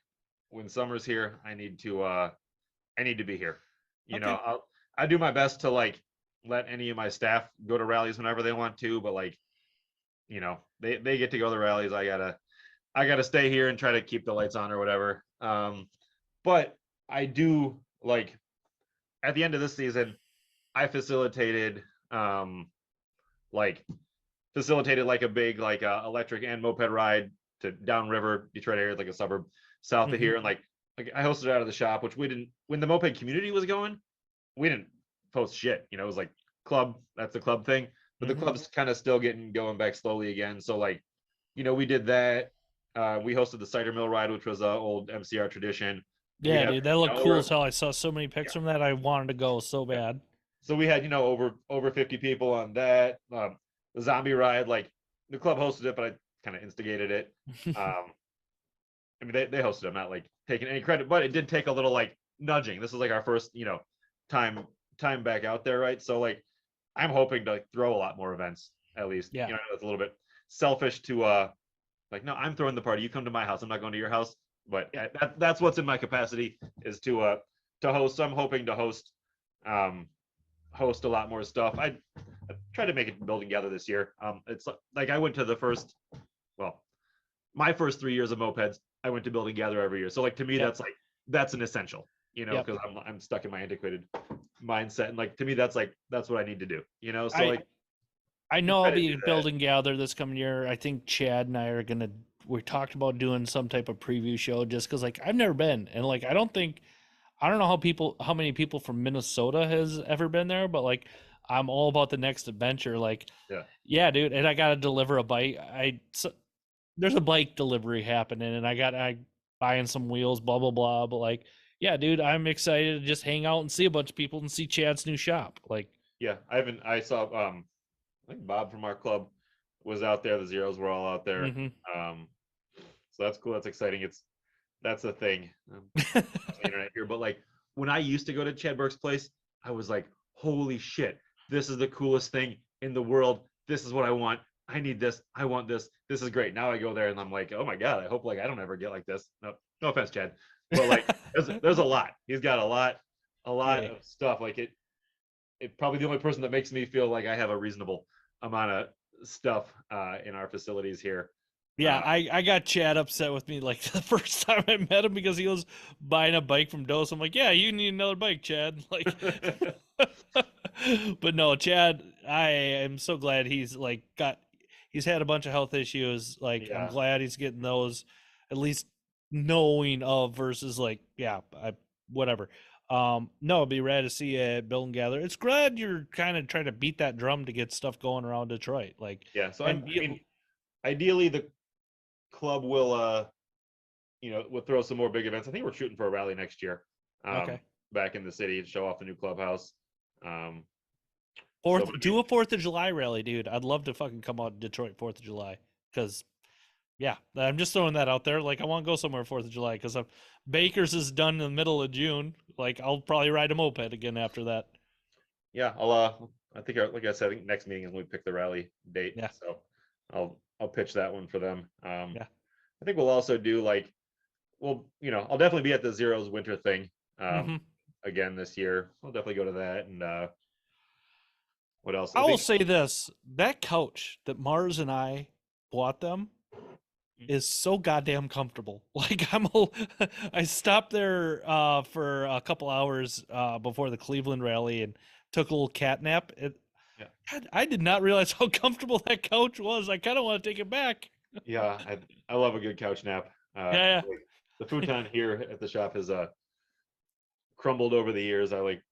when summer's here, I need to be here. Okay. I do my best to like let any of my staff go to rallies whenever they want to, but like, they get to go to the rallies. I gotta stay here and try to keep the lights on or whatever. But I do, like, at the end of this season, I like facilitated like a big like electric and moped ride to downriver Detroit area, like a suburb south of Mhm. here, and like I hosted it out of the shop, which we didn't when the moped community was going, we didn't post shit. It was like club, that's the club thing, but the Mhm. club's kind of still getting going back slowly again. So like, we did that. We hosted the cider mill ride, which was a old MCR tradition. We Yeah, had, dude, that looked cool over, as hell. I saw so many pics from that. I wanted to go so yeah. bad. So we had, over 50 people on that. The zombie ride, like the club hosted it, but I kind of instigated it. I mean, they hosted it. I'm not like taking any credit, but it did take a little like nudging. This is like our first, time back out there, right? So like, I'm hoping to like, throw a lot more events at least. Yeah. It's a little bit selfish to like, no, I'm throwing the party. You come to my house. I'm not going to your house. But Yeah. that's what's in my capacity is to host. So I'm hoping to host a lot more stuff. I tried to make it building gather this year. It's like I went to well, my first 3 years of mopeds, I went to building gather every year. So like to me, Yep. that's an essential, Yep. because I'm stuck in my antiquated mindset, and like to me, that's what I need to do. So I like I know try I'll to be do that. building gather this coming year. I think Chad and I are gonna. We talked about doing some type of preview show just because like I've never been, and like I don't know how many people from Minnesota has ever been there, but like I'm all about the next adventure. Like, Yeah. yeah, dude, and I gotta deliver a bike. There's a bike delivery happening, and I buying some wheels, blah blah blah. But like, yeah, dude, I'm excited to just hang out and see a bunch of people and see Chad's new shop. Like, Yeah, I saw I think Bob from our club was out there. The Zeros were all out there. mhm. So that's cool. That's exciting. That's the thing. The internet here, but like when I used to go to Chad Burke's place, I was like, holy shit, this is the coolest thing in the world. This is what I want. I need this. I want this. This is great. Now I go there and I'm like, oh my god, I hope like I don't ever get like this. No offense, Chad, but like there's a lot. He's got a lot Yeah. of stuff. Like it probably the only person that makes me feel like I have a reasonable amount of stuff in our facilities here. Yeah, I got Chad upset with me like the first time I met him because he was buying a bike from Dose. I'm like, yeah, you need another bike, Chad. Like, but no, Chad, I am so glad he's had a bunch of health issues. Like, I'm Yeah. glad he's getting those at least knowing of versus like, yeah, whatever. No, it'd be rad to see you at Build and Gather. It's glad you're kind of trying to beat that drum to get stuff going around Detroit. Like, Yeah. So and I mean, ideally the club will we'll throw some more big events. I think we're shooting for a rally next year. Okay. Back in the city to show off the new clubhouse. Fourth, but I do mean, a 4th of July rally, dude. I'd love to fucking come out to Detroit 4th of July because, yeah, I'm just throwing that out there. Like, I want to go somewhere 4th of July because Baker's is done in the middle of June. Like, I'll probably ride a moped again after that. yeah, I think like I said, I think next meeting is when we pick the rally date. Yeah. So I'll pitch that one for them. Yeah. I think we'll also do like, I'll definitely be at the Zeros winter thing Mhm. again this year. I'll definitely go to that. And what else? I will say this: that couch that Mars and I bought them is so goddamn comfortable. Like I stopped there for a couple hours before the Cleveland rally and took a little cat nap. Yeah. God, I did not realize how comfortable that couch was. I kind of want to take it back. Yeah, I love a good couch nap. Yeah. The futon here at the shop has crumbled over the years. I like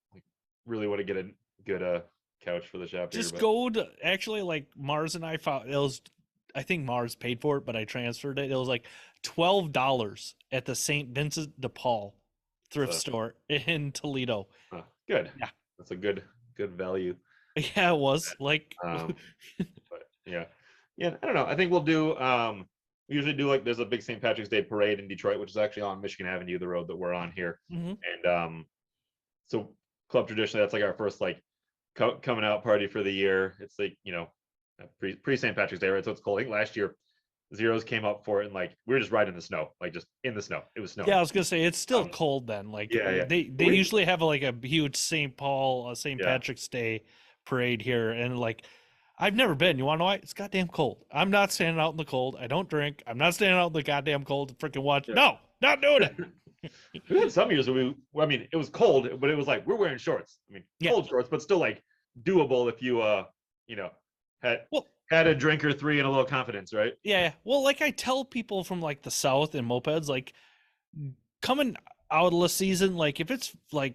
really want to get a good couch for the shop here. Just But go to actually like Mars and I found it was. I think Mars paid for it, but I transferred it. It was like $12 at the St. Vincent de Paul thrift store in Toledo. Good. Yeah. That's a good value. Yeah, it was like But yeah. I don't know. I think we'll do we usually do like there's a big St. Patrick's Day parade in Detroit, which is actually on Michigan Avenue, the road that we're on here. Mhm. And so club traditionally that's like our first like coming out party for the year. It's like, pre St. Patrick's Day, right? So it's cold. I think last year Zeros came up for it and like we were just riding in the snow, like just in the snow. It was snowing. Yeah, I was gonna say it's still cold then. Like yeah. they usually have like a huge St. Paul St. Yeah. Patrick's Day parade here, and like I've never been. You want to know why? It's goddamn cold. I'm not standing out in the cold. I don't drink. I'm not standing out in the goddamn cold to freaking watch. Yeah. No, not doing it. We had some years where I mean, it was cold, but it was like we're wearing shorts. I mean, Yeah. cold shorts, but still like doable if you Well, had a drink or three and a little confidence, right? yeah. Well, like I tell people from like the South and mopeds, like coming out of the season, like if it's like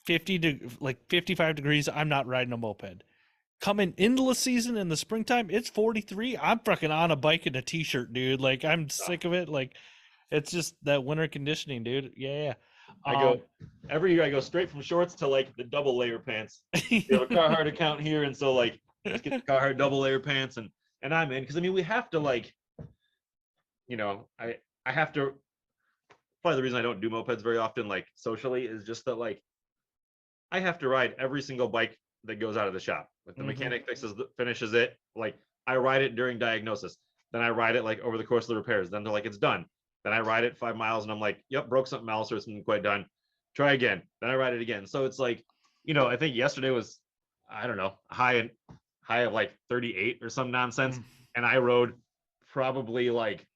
50 to like 55 degrees, I'm not riding a moped. Coming into the season in the springtime, it's 43. I'm fucking on a bike in a t-shirt, dude. Like I'm sick of it. Like it's just that winter conditioning, dude. Yeah. I go every year. I go straight from shorts to like the double layer pants. We have a Carhartt account here, and so like let's get the Carhartt double layer pants, and I'm in because I mean we have to like, I have to. Probably the reason I don't do mopeds very often, like socially, is just that like I have to ride every single bike that goes out of the shop. Like the mechanic finishes it, like I ride it during diagnosis. Then I ride it like over the course of the repairs. Then they're like, it's done. Then I ride it 5 miles and I'm like, yep, broke something else or it's quite done. Try again. Then I ride it again. So it's like, I think yesterday was, I don't know, high of like 38 or some nonsense. And I rode probably like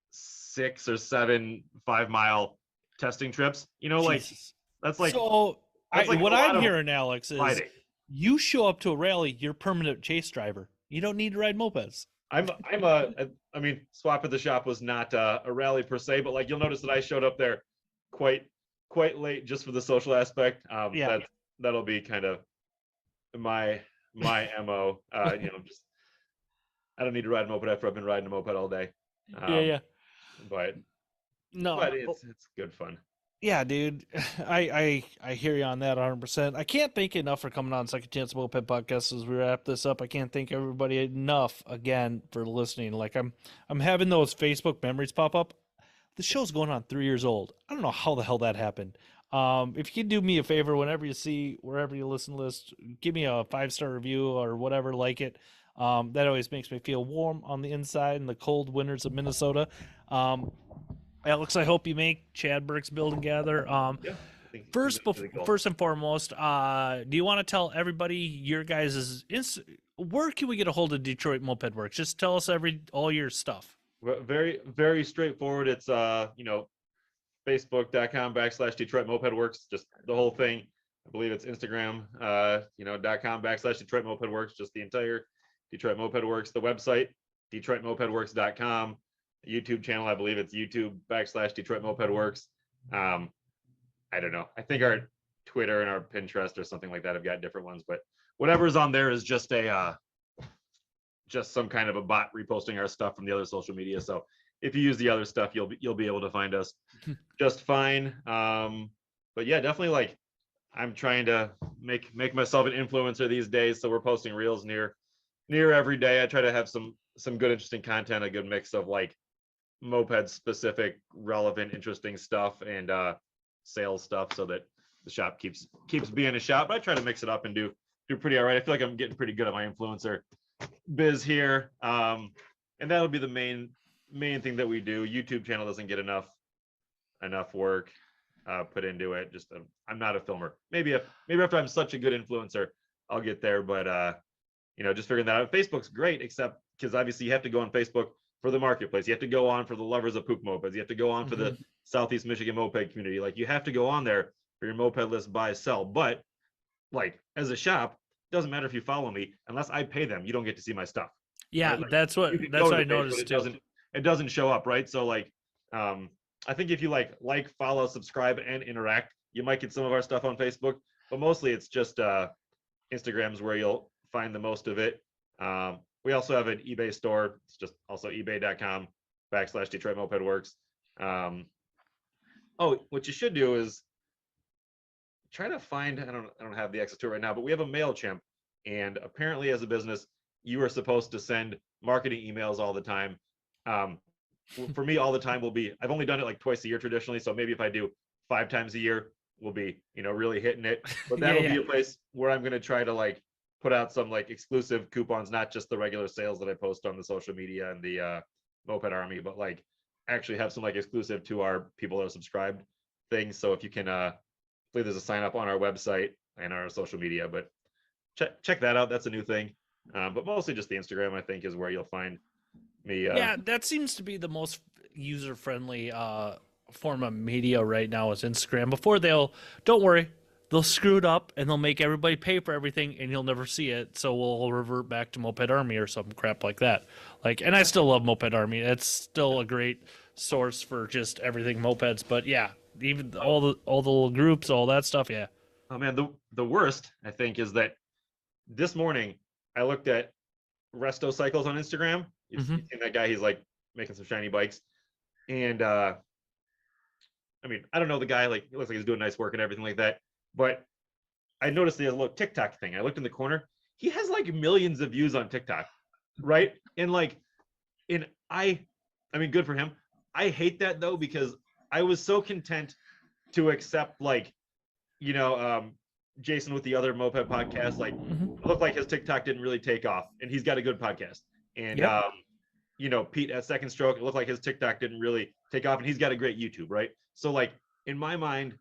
6 or 7 5-mile testing trips. Like that's like so. What I'm hearing, Alex, is riding. You show up to a rally, you're permanent chase driver. You don't need to ride mopeds. I mean, swap at the shop was not a rally per se, but like you'll notice that I showed up there quite late just for the social aspect. That'll be kind of my MO. Just I don't need to ride a moped after I've been riding a moped all day. But it's good fun. Yeah, dude. I hear you on that 100%. I can't thank you enough for coming on Second Chance Moped Podcast as we wrap this up. I can't thank everybody enough again for listening. Like I'm having those Facebook memories pop up. The show's going on 3 years old. I don't know how the hell that happened. If you can do me a favor, whenever you see, wherever you listen to this, give me a 5-star review or whatever like it. That always makes me feel warm on the inside in the cold winters of Minnesota. Alex, I hope you make Chad Burke's Build and Gather. First and foremost, do you want to tell everybody your guys' where can we get a hold of Detroit Moped Works? Just tell us all your stuff. Very, very straightforward. It's Facebook.com/Detroit Moped Works, just the whole thing. I believe it's Instagram, .com/Detroit Moped Works, just the entire Detroit Moped Works. The website, DetroitMopedWorks.com. YouTube channel, I believe it's YouTube /Detroit Moped Works. I don't know. I think our Twitter and our Pinterest or something like that have got different ones, but whatever's on there is just a just some kind of a bot reposting our stuff from the other social media. So if you use the other stuff, you'll be able to find us just fine. But yeah, definitely like I'm trying to make myself an influencer these days. So we're posting reels near every day. I try to have some good interesting content, a good mix of like moped specific, relevant, interesting stuff and sales stuff so that the shop keeps being a shop. But I try to mix it up and do pretty all right. I feel like I'm getting pretty good at my influencer biz here. And that'll be the main thing that we do. YouTube channel doesn't get enough work put into it. Just I'm not a filmer. Maybe after I'm such a good influencer, I'll get there. But just figuring that out. Facebook's great, except because obviously you have to go on Facebook for the marketplace. You have to go on for the lovers of poop mopeds. You have to go on for the Southeast Michigan moped community. Like you have to go on there for your moped list, buy, sell. But like as a shop, doesn't matter if you follow me unless I pay them. You don't get to see my stuff. Yeah, right? Like, that's what I noticed too. It doesn't show up, right? So like, I think if you like, follow, subscribe, and interact, you might get some of our stuff on Facebook. But mostly it's just Instagram's where you'll find the most of it. We also have an eBay store. It's just also ebay.com/Detroit Moped Works. Oh, what you should do is try to find, I don't have the access to it right now, but we have a MailChimp. And apparently as a business, you are supposed to send marketing emails all the time. For me, all the time will be, I've only done it like twice a year traditionally. So maybe if I do 5 times a year, we'll be, really hitting it. But that'll be a place where I'm going to try to like put out some like exclusive coupons, not just the regular sales that I post on the social media and the Moped Army, but like actually have some like exclusive to our people that are subscribed things. So if you can, I believe there's a sign up on our website and our social media, but check that out. That's a new thing. But mostly just the Instagram, I think, is where you'll find me. Yeah, that seems to be the most user friendly form of media right now is Instagram. Before don't worry, they'll screw it up and they'll make everybody pay for everything and you'll never see it. So we'll revert back to Moped Army or some crap like that. Like, and I still love Moped Army. It's still a great source for just everything mopeds. But yeah, even all the little groups, all that stuff. Yeah. Oh man, the worst I think is that this morning I looked at Resto Cycles on Instagram. You've seen that guy? He's like making some shiny bikes, and I mean, I don't know the guy. Like, he looks like he's doing nice work and everything like that. But I noticed the little TikTok thing. I looked in the corner. He has like millions of views on TikTok, right? And like, I mean, good for him. I hate that though because I was so content to accept like, Jason with the other moped podcast, like it looked like his TikTok didn't really take off, and he's got a good podcast. And Pete at Second Stroke, it looked like his TikTok didn't really take off, and he's got a great YouTube, right? So like in my mind,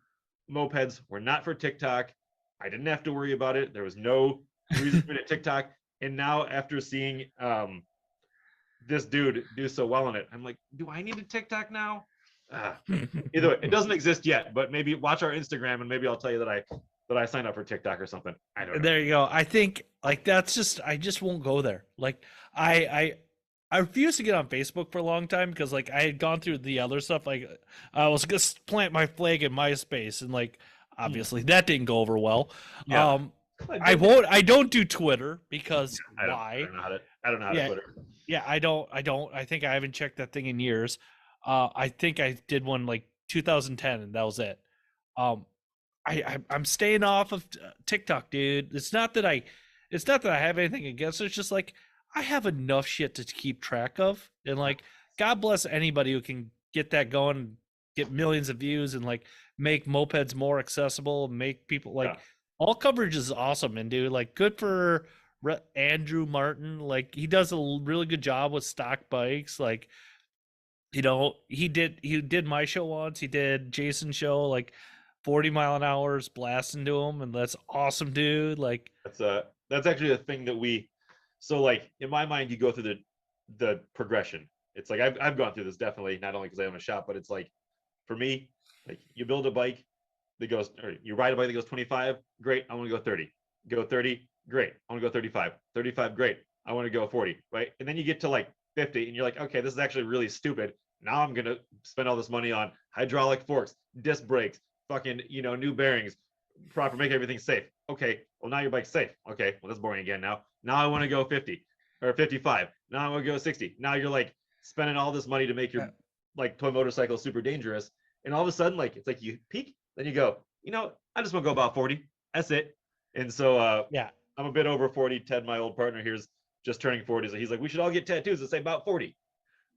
mopeds were not for TikTok. I didn't have to worry about it. There was no reason for it at TikTok. And now after seeing this dude do so well on it, I'm like, do I need a TikTok now? Either way, it doesn't exist yet, but maybe watch our Instagram and maybe I'll tell you that I signed up for TikTok or something. I don't know. There you go. I think like I just won't go there. Like I refused to get on Facebook for a long time because like I had gone through the other stuff. Like I was gonna plant my flag in MySpace and like obviously that didn't go over well. Yeah. I don't do Twitter because why? I don't know how to Twitter. Yeah, I don't. I think I haven't checked that thing in years. I think I did one like 2010 and that was it. I'm staying off of TikTok, dude. It's not that I have anything against it. It's just like I have enough shit to keep track of, and like God bless anybody who can get that going, and get millions of views, and like make mopeds more accessible, make people like all coverage is awesome, and dude, like good for Andrew Martin. Like he does a really good job with stock bikes, like. He did my show once. He did Jason's show, like 40 mile an hour blasting to him, and that's awesome, dude. Like that's actually a thing that so like in my mind, you go through the progression. It's like I've gone through this definitely, not only because I own a shop, but it's like for me, like you build a bike that goes, or you ride a bike that goes 25, great, I want to go 30. Go 30, great, I want to go 35. 35, great, I want to go 40, right? And then you get to like 50 and you're like, okay, this is actually really stupid. Now I'm going to spend all this money on hydraulic forks, disc brakes, fucking, new bearings, proper, make everything safe. Okay, well now your bike's safe. Okay, well that's boring again now. Now I want to go 50 or 55. Now I want to go 60. Now you're like spending all this money to make your like toy motorcycle super dangerous. And all of a sudden, like it's like you peak, then you go, I just want to go about 40. That's it. And so Yeah. I'm a bit over 40. Ted, my old partner, here's just turning 40. So he's like, we should all get tattoos that say about 40.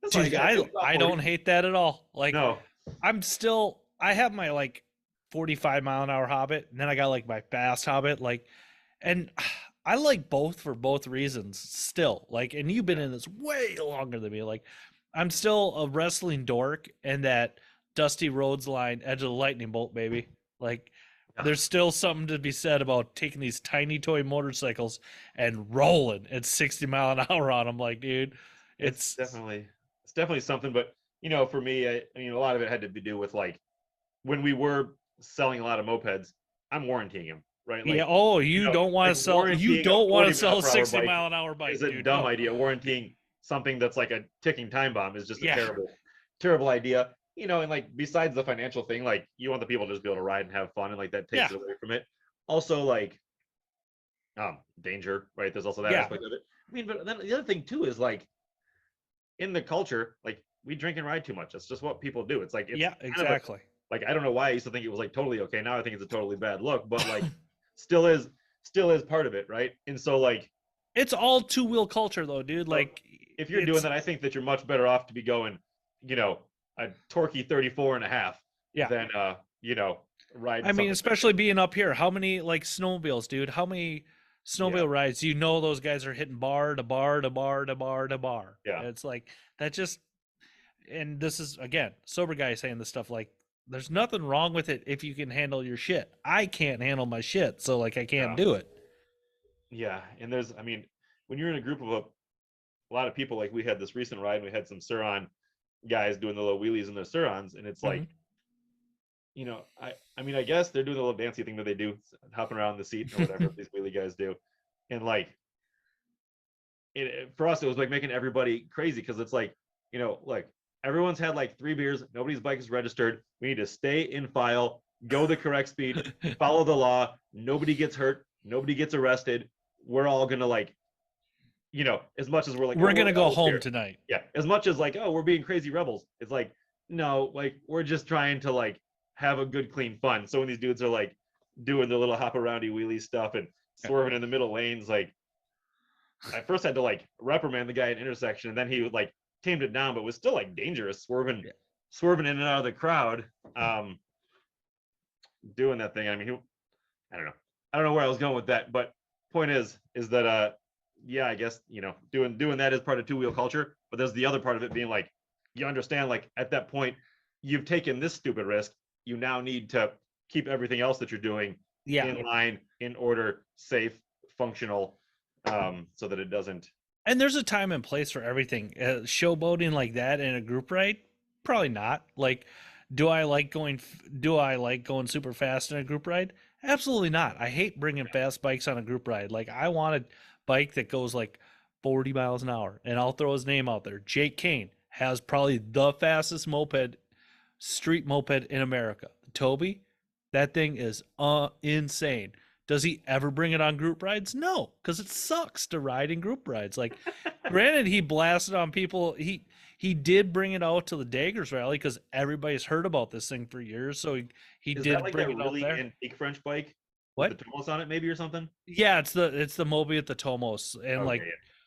That's all you Dude, gotta do, about I 40. don't hate that at all. Like No. I have my like 45-mile-an-hour Hobbit, and then I got like my fast Hobbit, like, and I like both for both reasons still. Like, and you've been in this way longer than me. Like, I'm still a wrestling dork, and that Dusty Rhodes line, Edge of the Lightning Bolt, baby. Like, there's still something to be said about taking these tiny toy motorcycles and rolling at 60 mile an hour on them. Like, dude, It's definitely something. But for me, I mean, a lot of it had to do with like when we were selling a lot of mopeds, I'm warrantying them, right? Like, yeah. Oh, you don't want to sell. You don't want to sell a 60 mile an hour bike. It's a dude. dumb No. idea. Warrantying something that's like a ticking time bomb is just a Yeah. terrible idea. And like besides the financial thing, like you want the people to just be able to ride and have fun, and like that takes it away from it. Also, like danger, right? There's also that aspect of it. I mean, but then the other thing too is like in the culture, like we drink and ride too much. That's just what people do. It's like Exactly. like I don't know why I used to think it was like totally okay. Now I think it's a totally bad look, but like still is part of it, right? And so like it's all two-wheel culture though, dude. Like if you're doing that, I think that you're much better off to be going, a torquey 34 and a half than ride. I mean, especially being up here, how many like snowmobiles, dude? How many snowmobile rides? Those guys are hitting bar to bar to bar to bar to bar. Yeah. It's like that just, and this is again, sober guy saying this stuff, like there's nothing wrong with it if you can handle your shit. I can't handle my shit, so like I can't do it. Yeah. And when you're in a group of a lot of people, like we had this recent ride and we had some Suron guys doing the little wheelies in their Surons, and it's like, I guess they're doing the little dancy thing that they do, hopping around the seat or whatever these wheelie guys do. And like for us, it was like making everybody crazy because it's like, like everyone's had like 3 beers, nobody's bike is registered. We need to stay in file, go the correct speed, follow the law, nobody gets hurt, nobody gets arrested. We're all gonna like, as much as we're like, we're gonna go home tonight. Yeah. As much as like, oh, we're being crazy rebels. It's like, no, like we're just trying to like have a good, clean fun. So when these dudes are like doing the little hop aroundy wheelie stuff and swerving in the middle lanes, like I first had to like reprimand the guy at intersection, and then he would like tamed it down, but was still like dangerous, swerving in and out of the crowd, doing that thing. I mean, I don't know where I was going with that, but point is that I guess doing that is part of two-wheel culture, but there's the other part of it being like, you understand, like at that point you've taken this stupid risk, you now need to keep everything else that you're doing in line, in order, safe, functional, so that it doesn't. And there's a time and place for everything. Showboating like that in a group ride, probably not. Like, do I like going super fast in a group ride? Absolutely not. I hate bringing fast bikes on a group ride. Like, I want a bike that goes like 40 miles an hour, and I'll throw his name out there. Jake Kane has probably the fastest street moped in America. Toby, that thing is insane. Does he ever bring it on group rides? No, because it sucks to ride in group rides. Like, granted, he blasted on people. He did bring it out to the Daggers rally because everybody's heard about this thing for years. So he did like bring a it really out there. antique French bike What? with the Tomos on it, maybe, or something? Yeah, it's the Moby at the Tomos, and Okay, like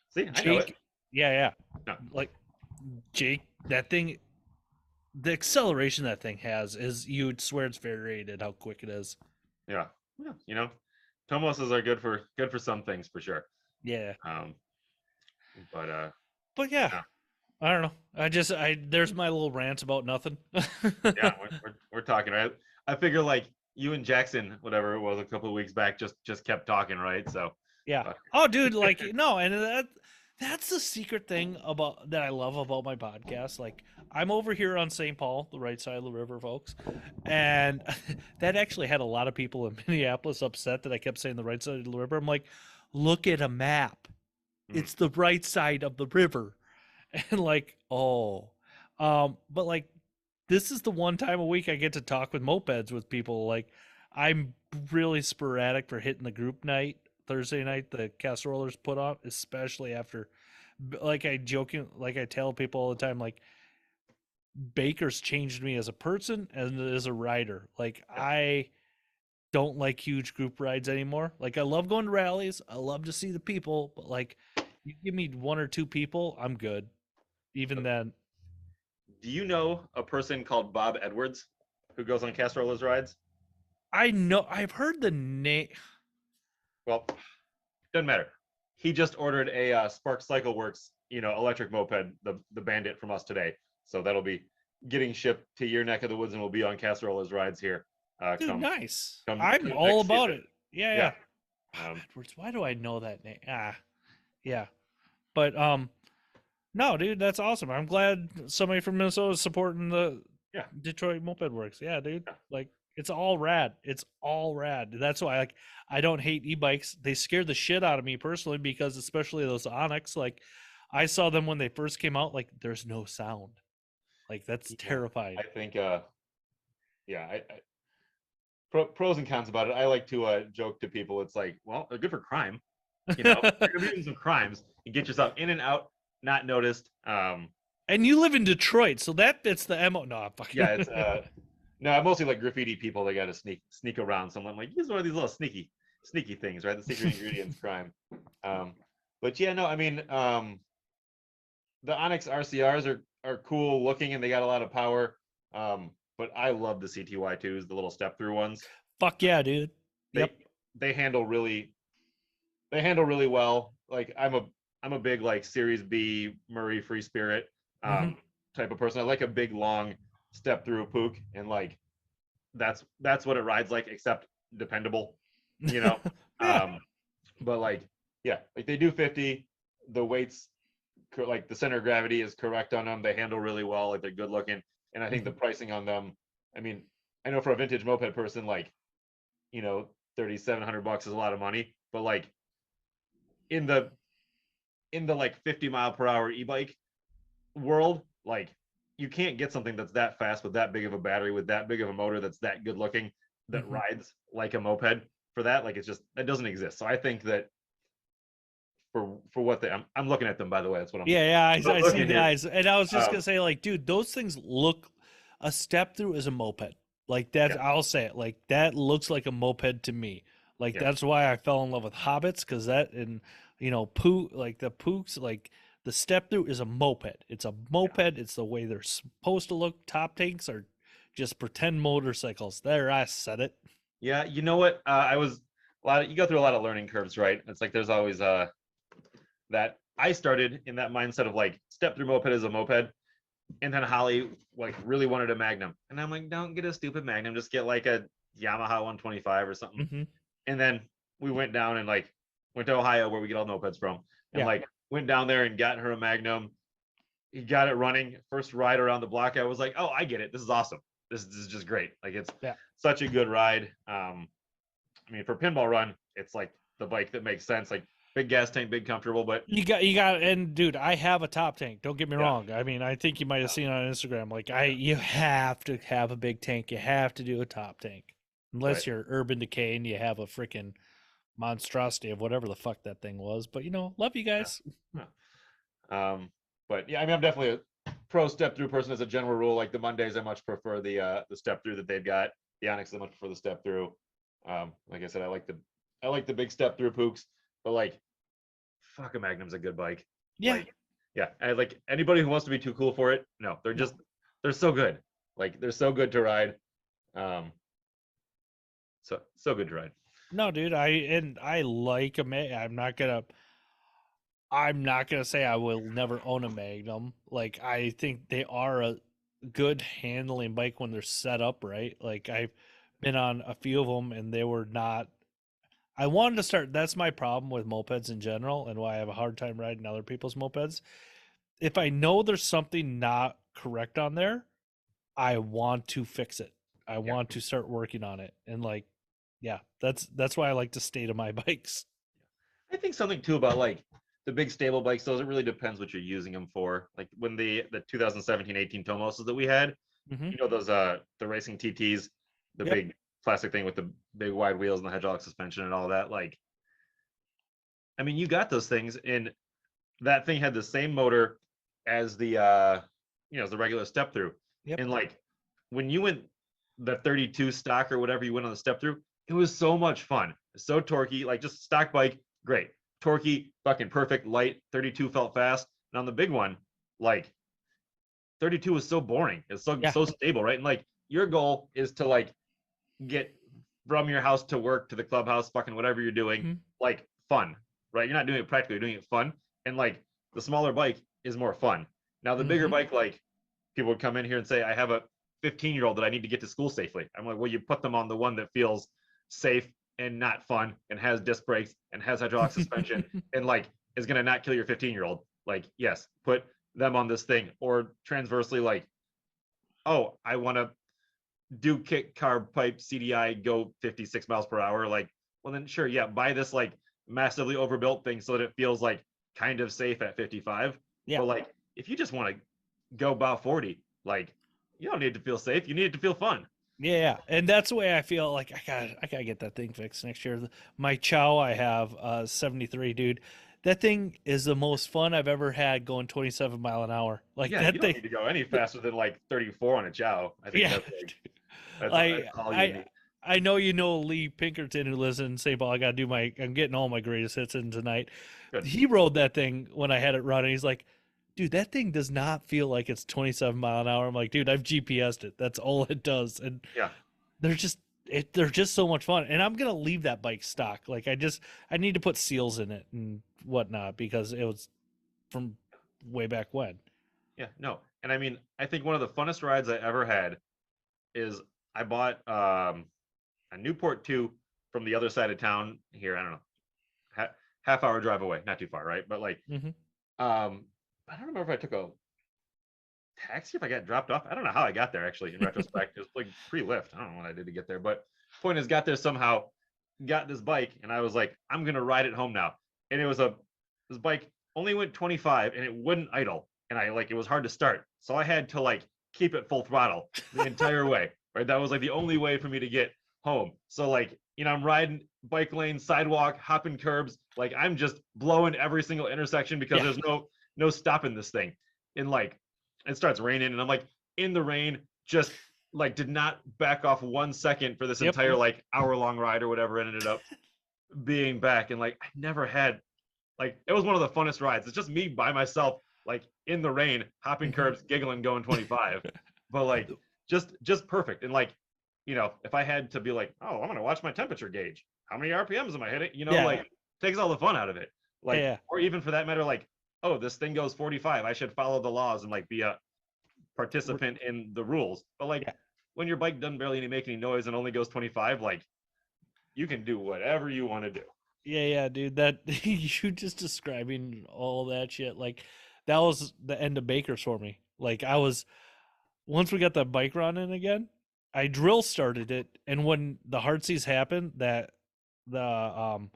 see, Jake, I know it. yeah, No. like Jake, that thing, the acceleration that thing has is, you'd swear it's variated how quick it is. Yeah, Tomoses are good for some things for sure. Yeah. But yeah. I don't know. There's my little rant about nothing. Yeah, we're talking, right? I figure like you and Jackson, whatever it was a couple of weeks back, just kept talking, right? So yeah. Oh, dude, like no, and that's the secret thing that I love about my podcast. Like, I'm over here on St. Paul, the right side of the river, folks, and that actually had a lot of people in Minneapolis upset that I kept saying the right side of the river. I'm like, look at a map. It's the right side of the river. And like, but like, this is the one time a week I get to talk with mopeds with people. Like, I'm really sporadic for hitting the group night Thursday night the casserolers put on, especially after, like I tell people all the time, like Baker's changed me as a person and as a rider. Like, Yeah. I don't like huge group rides anymore. Like, I love going to rallies. I love to see the people, but like, you give me one or two people, I'm good. Even then, Do you know a person called Bob Edwards who goes on casserolas rides? I know I've heard the name. Well, doesn't matter. He just ordered a Spark Cycle Works, electric moped, the Bandit from us today. So that'll be getting shipped to your neck of the woods, and will be on casserolas rides here. Dude, Come, nice. come, I'm come all next about season. it. Yeah, Yeah. yeah. Bob Edwards. Why do I know that name? Yeah. But no, dude, that's awesome. I'm glad somebody from Minnesota is supporting the Yeah. Detroit Moped Works. Yeah, dude. Yeah. Like, it's all rad. It's all rad. That's why, like, I don't hate e-bikes. They scare the shit out of me personally, because especially those Onyx, like, I saw them when they first came out, like, there's no sound. Like, that's Yeah, terrifying. I think, pros and cons about it. I like to joke to people. It's like, well, they're good for crime. You're gonna be doing some crimes and get yourself in and out, not noticed. And you live in Detroit, so that fits the MO. No, I'm fucking. Yeah, it's no, I mostly like graffiti people. They got to sneak around. So I'm like, use one of these little sneaky things, right? The secret ingredients crime. But yeah, no, I mean, the Onyx RCRs are cool looking, and they got a lot of power. But I love the CTY2s, the little step through ones. Fuck yeah, dude. Yep. They handle really well. Like, I'm a big like Series B Murray Free Spirit type of person. I like a big long step through pook, and like that's what it rides like, except dependable, Yeah. But like, yeah, like they do 50. The weights, like the center of gravity is correct on them. They handle really well. Like, they're good looking, and I think the pricing on them. I mean, I know for a vintage moped person, like, $3,700 is a lot of money, but like in the like 50-mile-per-hour e-bike world, like, you can't get something that's that fast with that big of a battery, with that big of a motor, that's that good looking, that rides like a moped for that. Like, it's just, that doesn't exist. So I think that for what I'm looking at them, by the way, that's what I'm I see looking the here. eyes, and I was just Um, gonna say, like, dude, those things look, a step through is a moped. Like, that's, Yeah. I'll say it, like, that looks like a moped to me. Like, Yeah. that's why I fell in love with Hobbits, because that, and like the pooks, like, the step through is a moped. It's a moped. It's the way they're supposed to look. Top tanks are just pretend motorcycles. There, I said it. Yeah, you know what? You go through a lot of learning curves, right? It's like there's always that I started in that mindset of like, step through moped is a moped, and then Holly like really wanted a Magnum, and I'm like, don't get a stupid Magnum, just get like a Yamaha 125 or something. And then we went down and like went to Ohio, where we get all mopeds from, and like went down there and got her a Magnum. He got it running. First ride around the block, I was like, oh, I get it. This is awesome. This is just great. Like, it's such a good ride. I mean, for pinball run, it's like the bike that makes sense. Like, big gas tank, big comfortable, but you got, and dude, I have a top tank. Don't get me wrong. I mean, I think you might have seen on Instagram. Like, you have to have a big tank. You have to do a top tank, unless you're Urban Decay and you have a freaking monstrosity of whatever the fuck that thing was. But love you guys. But yeah, I mean, I'm definitely a pro step through person as a general rule. Like, the Mondays, I much prefer the step through that they've got. The Onyx, I much prefer the step through. Like I said, I like the big step through pooks, but like, fuck, a Magnum's a good bike. Yeah. Like, yeah. I like anybody who wants to be too cool for it. No, they're so good. Like, they're so good to ride. So good to ride. No, dude, I like a I'm not gonna say I will never own a Magnum. Like, I think they are a good handling bike when they're set up right. Like, I've been on a few of them and they were not. I wanted to start. That's my problem with mopeds in general, and why I have a hard time riding other people's mopeds. If I know there's something not correct on there, I want to fix it. I want to start working on it, and like, that's why I like to stay to my bikes. I think something too about like the big stable bikes, those, it really depends what you're using them for. Like, when the 2017-18 Tomoses that we had, Mhm. You know those the racing TTs, the Yep. big plastic thing with the big wide wheels and the hydraulic suspension and all that. Like, I mean, you got those things, and that thing had the same motor as the as the regular step through. Yep. And like when you went the 32 stock or whatever you went on the step through, it was so much fun. So torquey, like just stock bike, great. Torquey, fucking perfect, light, 32 felt fast. And on the big one, like 32 was so boring. It's Yeah. so stable, right? And like your goal is to like get from your house to work to the clubhouse, fucking whatever you're doing, Mhm. like fun, right? You're not doing it practically, you're doing it fun. And like the smaller bike is more fun. Now the bigger Mhm. bike, like people would come in here and say, I have a 15-year-old that I need to get to school safely. I'm like, well, you put them on the one that feels safe and not fun and has disc brakes and has hydraulic suspension and like is gonna not kill your 15-year-old. Like, yes, put them on this thing. Or transversely, like, oh, I want to do kick carb pipe CDI go 56 miles per hour. Like, well then sure, yeah, buy this like massively overbuilt thing so that it feels like kind of safe at 55. Yeah. But like if you just want to go about 40, like you don't need to feel safe. You need it to feel fun. Yeah, and that's the way I feel. Like I gotta get that thing fixed next year. My Chow I have 73, dude. That thing is the most fun I've ever had going 27 mile an hour. Like Yeah, you that don't thing. need to go any faster than like 34 on a Chow. I think Yeah. that's like, that's I all you I need. I know you know Lee Pinkerton who lives in St. Paul. I gotta do I'm getting all my greatest hits in tonight. Good. He rode that thing when I had it running. He's like, dude, that thing does not feel like it's 27 mile an hour. I'm like, dude, I've GPSed it. That's all it does. And Yeah. they're just they're just so much fun. And I'm gonna leave that bike stock. Like I need to put seals in it and whatnot because it was from way back when. Yeah. No. And I mean, I think one of the funnest rides I ever had is I bought a Newport 2 from the other side of town here. I don't know, half hour drive away, not too far, right? But like, Hmm. I don't remember if I took a taxi, if I got dropped off. I don't know how I got there actually. In retrospect, it was like pre-lift. I don't know what I did to get there, but point is, got there somehow. Got this bike, and I was like, I'm gonna ride it home now. And it was this bike only went 25, and it wouldn't idle, and I like it was hard to start, so I had to like keep it full throttle the entire way. Right, that was like the only way for me to get home. So like I'm riding bike lane, sidewalk, hopping curbs, like I'm just blowing every single intersection because Yeah. there's no stopping this thing. And like it starts raining, and I'm like in the rain, just like did not back off 1 second for this Yep. entire like hour-long ride or whatever it ended up being back. And like I never had like it was one of the funnest rides. It's just me by myself, like in the rain, hopping curbs, giggling, going 25. But like just perfect. And like, if I had to be like, oh, I'm gonna watch my temperature gauge. How many RPMs am I hitting? Yeah. Like takes all the fun out of it. Like, Yeah. or even for that matter, like, oh, this thing goes 45. I should follow the laws and like be a participant in the rules. But like Yeah. when your bike doesn't barely make any noise and only goes 25, like you can do whatever you want to do. Yeah, dude. That you just describing all that shit, like that was the end of Baker's for me. Like once we got the bike running again, I drill started it, and when the hard seas happened, that the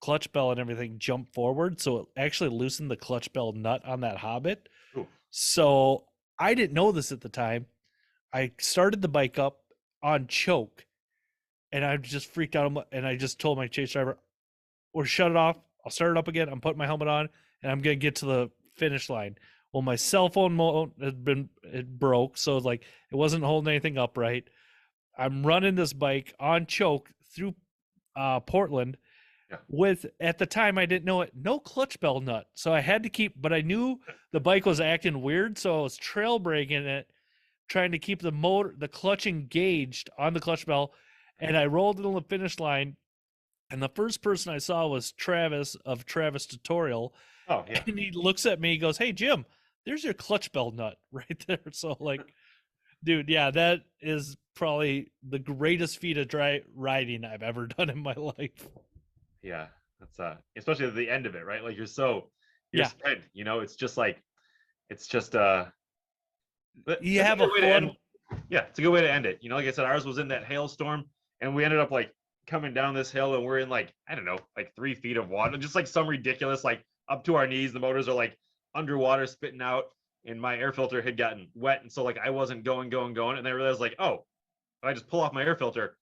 clutch bell and everything jumped forward, so it actually loosened the clutch bell nut on that Hobbit. Ooh. So I didn't know this at the time. I started the bike up on choke, and I just freaked out, and I just told my chase driver, or shut it off. I'll start it up again. I'm putting my helmet on, and I'm gonna get to the finish line. Well, my cell phone it broke, so like it wasn't holding anything upright. I'm running this bike on choke through Portland Yeah. with, at the time I didn't know it, no clutch bell nut. So I had to keep, but I knew the bike was acting weird, so I was trail braking it, trying to keep the clutch engaged on the clutch bell, and I rolled in the finish line. And the first person I saw was Travis of Travis Tutorial. Oh yeah. And he looks at me, he goes, "Hey Jim, there's your clutch bell nut right there." So like, dude, yeah, that is probably the greatest feat of riding I've ever done in my life. Yeah. That's especially at the end of it, right? Like you're Yeah. spent, it's just like it's just You that's have good a way to fun. end. Yeah, it's a good way to end it. Like I said, ours was in that hailstorm, and we ended up like coming down this hill, and we're in like, I don't know, like 3 feet of water, just like some ridiculous, like up to our knees. The motors are like underwater, spitting out, and my air filter had gotten wet, and so like I wasn't going, and I realized like, oh, if I just pull off my air filter,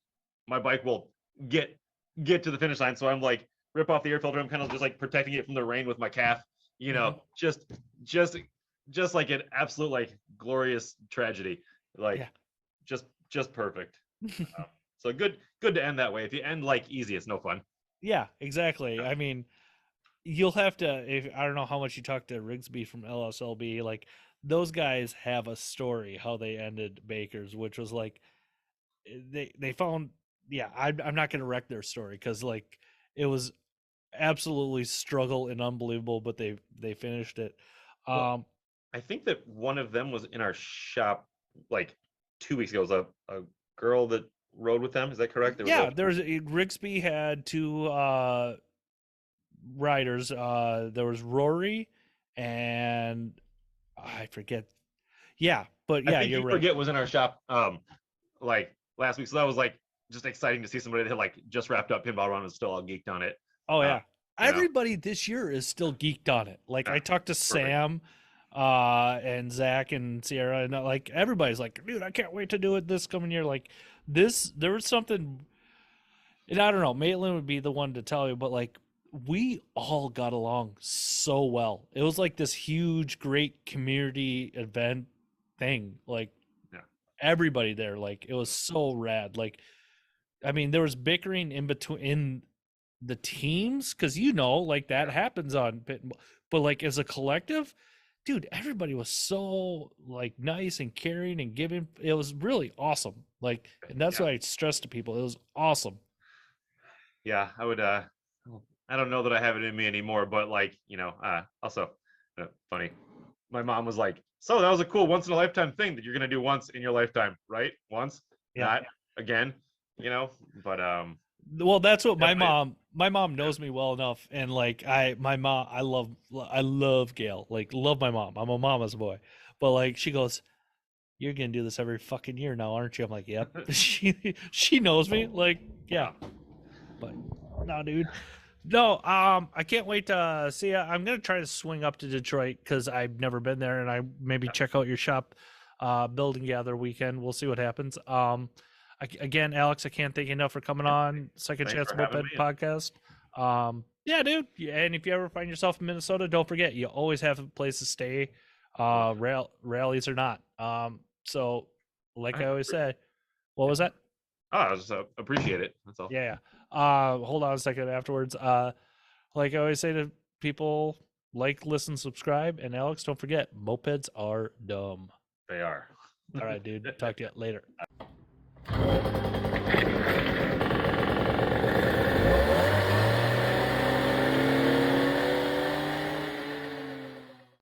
my bike will get to the finish line. So I'm like, rip off the air filter. I'm kind of just like protecting it from the rain with my calf. You know, just like an absolute like glorious tragedy. Like, Yeah. just perfect. So good to end that way. If you end like easy, it's no fun. Yeah, exactly. I mean, you'll have to, if I don't know how much you talked to Rigsby from LSLB, like those guys have a story how they ended Baker's, which was like they found, yeah, I'm not gonna wreck their story because like it was absolutely struggle and unbelievable, but they finished it. Well, I think that one of them was in our shop like 2 weeks ago. It was a girl that rode with them. Is that correct? Yeah, Rigsby had two riders. There was Rory and I forget. Yeah, but I yeah, think you're you right. forget was in our shop like last week. So that was like just exciting to see somebody that had like just wrapped up pinball run and was still all geeked on it. Oh yeah. You know? Everybody this year is still geeked on it. Like I talked to Sam and Zach and Sierra and like everybody's like, dude, I can't wait to do it this coming year. Like there was something, and I don't know, Maitland would be the one to tell you, but like we all got along so well. It was like this huge, great community event thing. Like everybody there, like it was so rad. Like I mean, there was bickering in between the teams because like that happens on pit, but like as a collective, dude, everybody was so like nice and caring and giving. It was really awesome. Like, and that's what I stress to people. It was awesome. Yeah, I would. I don't know that I have it in me anymore, but like also funny. My mom was like, "So that was a cool once in a lifetime thing that you're gonna do once in your lifetime, right? Once, not again, But well, that's what my mom knows me well enough, and like I love Gail, like love my mom. I'm a mama's boy, but like she goes, "You're gonna do this every fucking year now, aren't you?" I'm like, "Yep." She knows me, like yeah, but no, dude. No, I can't wait to see ya. I'm gonna try to swing up to Detroit because I've never been there, and I maybe check out your shop, building gather weekend. We'll see what happens. Again, Alex, I can't thank you enough for coming on Second Thanks Chance for having Moped me. podcast. Yeah, dude. And if you ever find yourself in Minnesota, don't forget you always have a place to stay, rallies or not. So like I always say, what was that? Oh, I just appreciate it. That's all. Yeah. Hold on a second afterwards. Like I always say to people, like, listen, subscribe, and Alex, don't forget, mopeds are dumb. They are. All right, dude. Talk to you later.